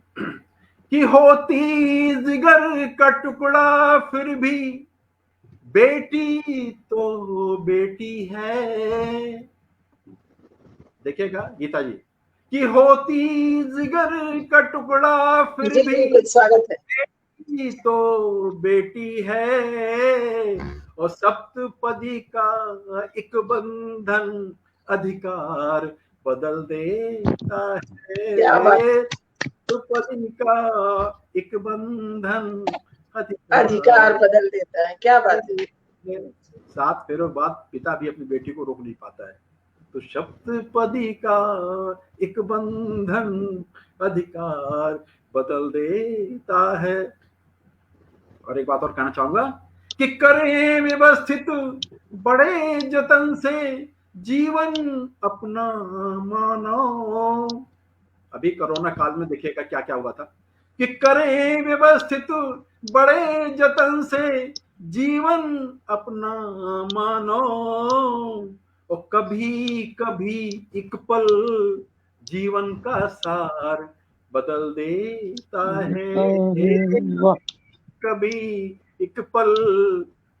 [SPEAKER 1] कि होती जिगर का टुकड़ा फिर भी बेटी तो बेटी है। देखिएगा गीता जी, कि होती जिगर का टुकड़ा फिर भी
[SPEAKER 6] स्वागत है,
[SPEAKER 1] बेटी तो बेटी है, और सप्तपदी का एक बंधन अधिकार बदल देता है, सप्तपदी का एक बंधन
[SPEAKER 6] अधिकार बदल देता है। क्या बात है।
[SPEAKER 1] 7 फेरों बाद पिता भी अपनी बेटी को रोक नहीं पाता है, तो सप्तपदी का एक बंधन अधिकार बदल देता है। और एक बात और कहना चाहूंगा कि करें व्यवस्थित बड़े जतन से जीवन अपना मानो। अभी कोरोना काल में देखिएगा क्या क्या हुआ था, कि करें व्यवस्थित बड़े जतन से जीवन अपना मानो, और कभी कभी एक पल जीवन का सार बदल देता है, कभी एक पल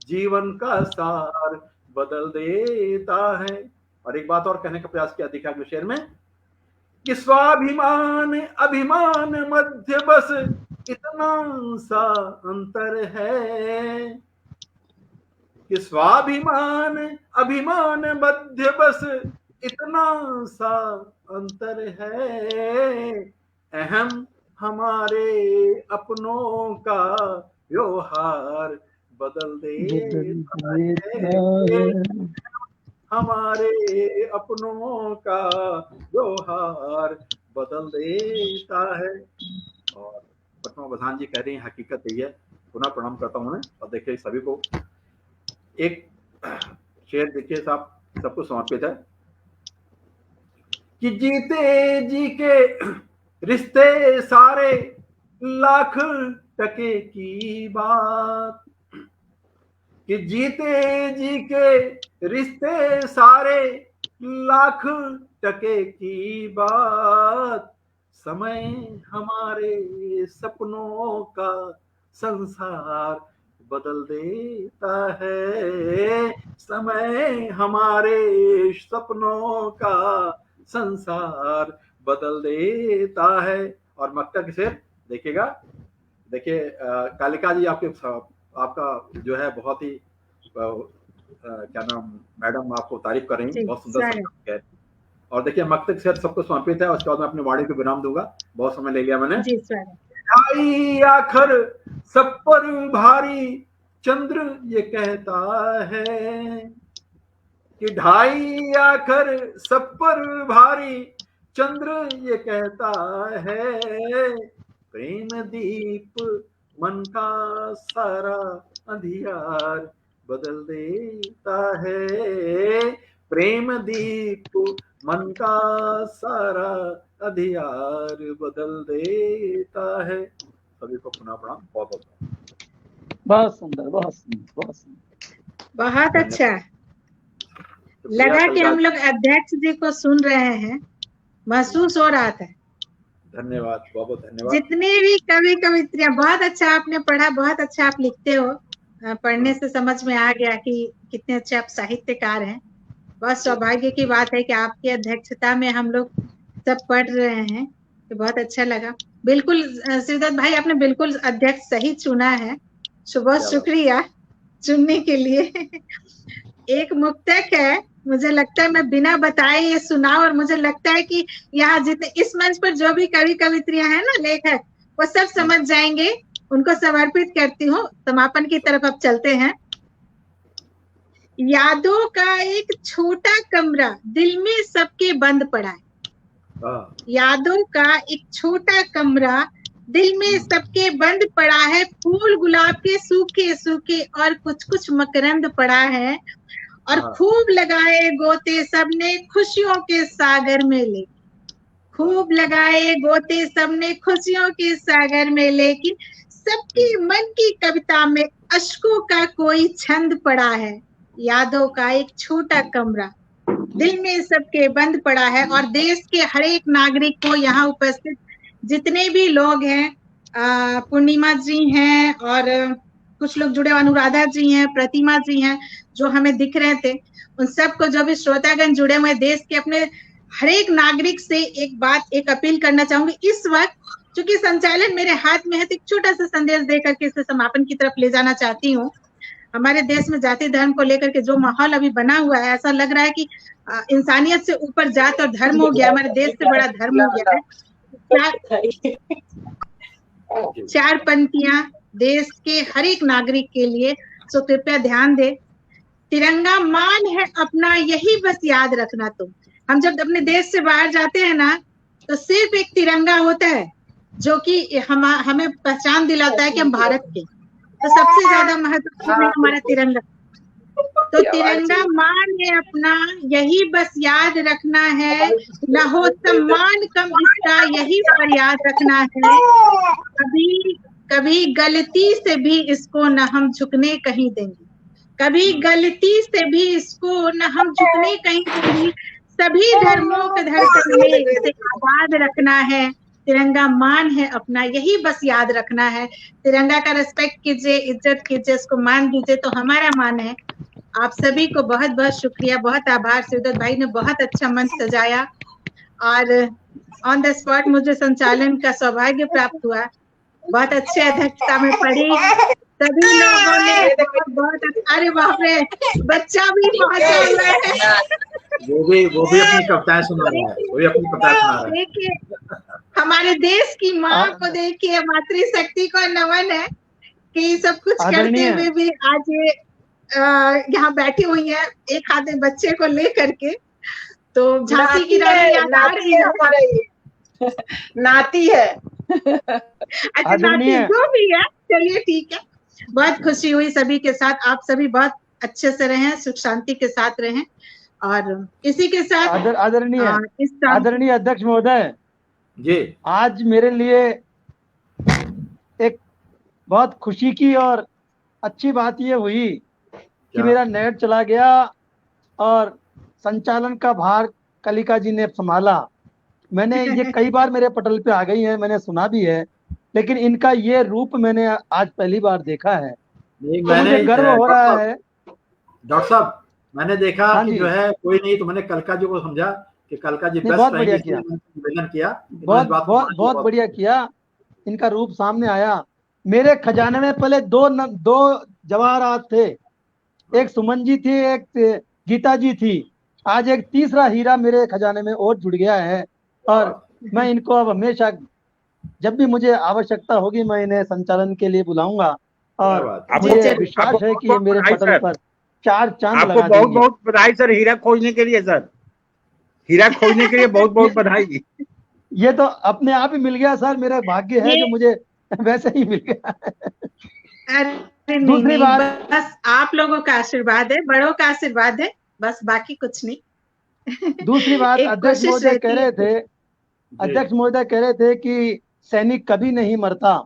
[SPEAKER 1] जीवन का सार बदल देता है। और एक बात और कहने का प्रयास किया दिखा शेर में कि स्वाभिमान अभिमान मध्य बस इतना सा अंतर है, कि स्वाभिमान अभिमान मध्य बस इतना सा अंतर है, अहम हमारे अपनों का व्यवहार बदल देता है, हमारे अपनों का व्यवहार बदल देता है। और पटना प्रधान जी कह रही हैं हकीकत यही है। पुनः प्रणाम करता हूँ उन्हें। और देखिए सभी को एक शेर देखिए साहब सबको समर्पित है कि जीते जी के रिश्ते सारे लाख टके की बात, कि जीते जी के रिश्ते सारे लाख टके की बात, समय हमारे सपनों का संसार बदल देता है, समय हमारे सपनों का संसार बदल देता है। और मक्ता के शेर देखिएगा, देखिए कालिका जी आपका जो है बहुत ही क्या नाम मैडम आपको तारीफ कर रही हैं, बहुत सुंदर शब्द है। और देखिए मक्तक शेर सबको समर्पित है। उसके बाद मैं अपनी वाणी को विराम दूंगा, बहुत समय ले लिया मैंने। ढाई आखर सब पर भारी चंद्र ये कहता है, कि ढाई आखर सब पर भारी चंद्र ये कहता है, प्रेम दीप मन का सारा अंधियार बदल देता है, प्रेम दीप मन का सारा अंधियार बदल देता है। सभी को पुनः प्रणाम।
[SPEAKER 2] बहुत सुंदर, बहुत सुंदर, बहुत सुंदर,
[SPEAKER 3] बहुत अच्छा लगा कि हम लोग अध्यक्ष जी को सुन रहे हैं, महसूस हो रहा था।
[SPEAKER 1] धन्यवाद, बहुत बहुत धन्यवाद।
[SPEAKER 3] जितने भी कवि कवित्रियां, बहुत अच्छा आपने पढ़ा, बहुत अच्छा आप लिखते हो। पढ़ने से समझ में आ गया कि कितने अच्छे आप साहित्यकार हैं। बहुत सौभाग्य की बात है कि आपकी अध्यक्षता में हम लोग सब पढ़ रहे हैं, तो बहुत अच्छा लगा। बिल्कुल श्रीदत्त भाई आपने बिल्कुल अध्यक्ष सही चुना है, बहुत शुक्रिया चुनने के लिए। एक मुक्तक है, मुझे लगता है मैं बिना बताए ये सुनाऊं, और मुझे लगता है कि यहाँ जितने इस मंच पर जो भी कवि कवित्रियां हैं ना, लेखक, वो सब समझ जाएंगे। उनको समर्पित करती हूँ। समापन की तरफ अब चलते हैं। यादों का एक छोटा कमरा दिल में सबके बंद पड़ा है, यादों का एक छोटा कमरा दिल में सबके बंद पड़ा है, फूल गुलाब के सूखे सूखे और कुछ कुछ मकरंद पड़ा है, और खूब लगाए गोते सबने खुशियों के सागर में लेकिन, खूब लगाए गोते सबने खुशियों के सागर में लेकिन, सबके मन की कविता में अश्कों का कोई छंद पड़ा है, यादों का एक छोटा कमरा दिल में सबके बंद पड़ा है। और देश के हर एक नागरिक को, यहाँ उपस्थित जितने भी लोग हैं, पूर्णिमा जी हैं और कुछ लोग जुड़े, अनुराधा जी हैं, प्रतिमा जी हैं जो हमें दिख रहे थे, उन सबको, जो भी श्रोतागण जुड़े हुए देश के अपने हर एक नागरिक से एक बात, एक अपील करना चाहूंगी। इस वक्त चूंकि संचालन मेरे हाथ में है, तो एक छोटा सा संदेश देकर के इसे समापन की तरफ ले जाना चाहती हूँ। हमारे देश में जाति धर्म को लेकर के जो माहौल अभी बना हुआ है, ऐसा लग रहा है कि इंसानियत से ऊपर जात और धर्म हो गया, हमारे देश से बड़ा धर्म हो गया है। चार पंक्तियां देश के हर एक नागरिक के लिए, सो कृपया ध्यान दे। तिरंगा मान है अपना, यही बस याद रखना तुम। हम जब अपने देश से बाहर जाते हैं ना, तो सिर्फ एक तिरंगा होता है जो कि हमें पहचान दिलाता है कि हम भारत के, तो सबसे ज्यादा महत्वपूर्ण है हमारा तिरंगा। तो तिरंगा मान है अपना, यही बस याद रखना है, न हो सम्मान कम इसका, यही पर याद रखना है। कभी गलती से भी इसको न हम झुकने कहीं देंगे, कभी गलती से भी इसको न हम झुकने कहीं देंगे। सभी धर्मों के धड़कन में इसे आबाद रखना है। तिरंगा मान है अपना, यही बस याद रखना है। तिरंगा का रिस्पेक्ट कीजिए, इज्जत कीजिए, इसको मान दीजिए, तो हमारा मान है। आप सभी को बहुत बहुत शुक्रिया, बहुत आभार। शिवदत्त भाई ने बहुत अच्छा मंच सजाया और ऑन द स्पॉट मुझे संचालन का सौभाग्य प्राप्त हुआ। बहुत अच्छे अध्यक्षता में पढ़ी, सभी लोगों ने बहुत अरे बाप रे, बच्चा भी पहुंचा हुआ है,
[SPEAKER 1] वो भी अपनी कविताएं सुना रहा है, वो भी अपनी कविताएं सुना रहा है।
[SPEAKER 3] देखिए हमारे देश की माँ को देखिए, मातृशक्ति को नमन है कि सब कुछ करते हुए भी आज ये यहाँ बैठी हुई है एक हाथ में बच्चे को ले करके। तो झांसी की रानी याद आ रही है
[SPEAKER 6] हमारे, नाती है।
[SPEAKER 3] अच्छा नाती जो भी है, चलिए ठीक है। बहुत खुशी हुई सभी के साथ, आप सभी बहुत अच्छे से रहें, सुख शांति के साथ रहें और इसी के साथ
[SPEAKER 2] आदरणीय अध्यक्ष महोदय
[SPEAKER 1] जी,
[SPEAKER 2] आज मेरे लिए एक बहुत खुशी की और अच्छी बात ये हुई कि मेरा नेट चला गया और संचालन का भार कलिका जी ने संभाला। मैंने ये कई बार मेरे पटल पे आ गई है, मैंने सुना भी है, लेकिन इनका ये रूप मैंने आज पहली बार देखा है। तो मुझे गर्व हो रहा है।
[SPEAKER 1] डॉक्टर साहब मैंने देखा कि जो है कोई नहीं, तो मैंने कलका जी को समझा कि कलका जी
[SPEAKER 2] बहुत बढ़िया किया,
[SPEAKER 1] निवेदन किया,
[SPEAKER 2] बहुत बढ़िया किया। इनका रूप सामने आया। मेरे खजाने में पहले दो जवाहरात थे, एक सुमन जी थी, एक गीता जी थी। आज एक तीसरा हीरा मेरे खजाने में और जुड़ गया है और मैं इनको अब हमेशा जब भी मुझे आवश्यकता होगी मैं इन्हें संचालन के लिए बुलाऊंगा और मुझे विश्वास है कि ये मेरे पटल पर 4 चांद लगा देंगे।
[SPEAKER 5] बहुत बहुत बधाई सर, हीरा खोजने के लिए सर, हीरा खोजने के लिए बहुत बहुत बधाई।
[SPEAKER 2] ये तो अपने आप ही मिल गया सर, मेरा भाग्य है जो मुझे वैसे ही मिल गया।
[SPEAKER 3] दूसरी बात, बस आप लोगों का आशीर्वाद है, बड़ों का आशीर्वाद है, बस बाकी कुछ नहीं।
[SPEAKER 2] दूसरी बात, अध्यक्ष महोदय कह रहे थे कि सैनिक कभी नहीं मरता।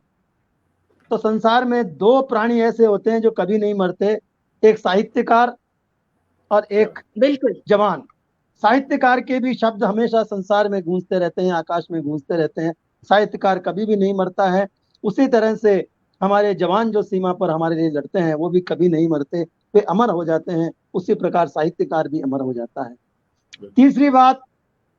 [SPEAKER 2] तो संसार में 2 प्राणी ऐसे होते हैं जो कभी नहीं मरते, एक साहित्यकार और एक
[SPEAKER 3] बिल्कुल
[SPEAKER 2] जवान। साहित्यकार के भी शब्द हमेशा संसार में गूंजते रहते हैं, आकाश में गूंजते रहते हैं। साहित्यकार कभी भी नहीं मरता है। उसी तरह से हमारे जवान जो सीमा पर हमारे लिए लड़ते हैं वो भी कभी नहीं मरते, वे अमर हो जाते हैं। उसी प्रकार साहित्यकार भी अमर हो जाता है। तीसरी बात,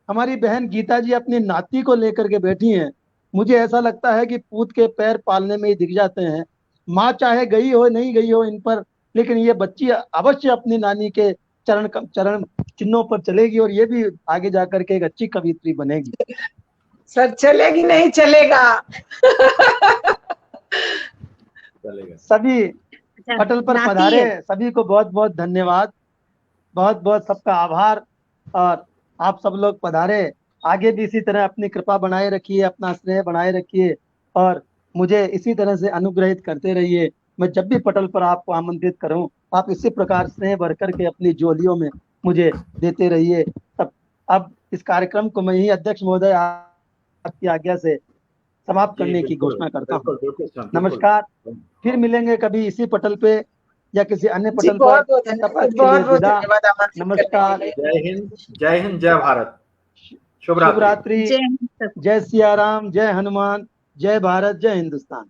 [SPEAKER 2] हमारी बहन गीता जी अपनी नाती को लेकर के बैठी हैं। मुझे ऐसा लगता है कि पूत के पैर पालने में ही दिख जाते हैं। माँ चाहे गई हो नहीं गई हो इन पर, लेकिन ये बच्ची अवश्य अपनी नानी के चरण चिन्हों पर चलेगी और ये भी आगे जाकर के एक अच्छी कवियत्री बनेगी।
[SPEAKER 6] सर चलेगी नहीं चलेगा।
[SPEAKER 2] सभी पटल पर पधारे सभी को बहुत बहुत धन्यवाद, बहुत बहुत सबका आभार। और आप सब लोग पधारे, आगे भी इसी तरह अपनी कृपा बनाए रखिए, अपना स्नेह बनाए रखिए और मुझे इसी तरह से अनुग्रहित करते रहिए। मैं जब भी पटल पर आपको आमंत्रित करूं, आप इसी प्रकार स्नेह भर करके अपनी झोलियों में मुझे देते रहिए। तब अब इस कार्यक्रम को मैं ही अध्यक्ष महोदय आपकी आज्ञा से समाप्त करने की घोषणा करता हूँ। नमस्कार, फिर मिलेंगे कभी इसी पटल पे या किसी अन्य पटल पर।
[SPEAKER 6] बहुत धन्यवाद।
[SPEAKER 2] नमस्कार,
[SPEAKER 1] जय हिंद, जय भारत, शुभ
[SPEAKER 2] रात्रि, जय सिया राम, जय हनुमान, जय भारत, जय हिंदुस्तान।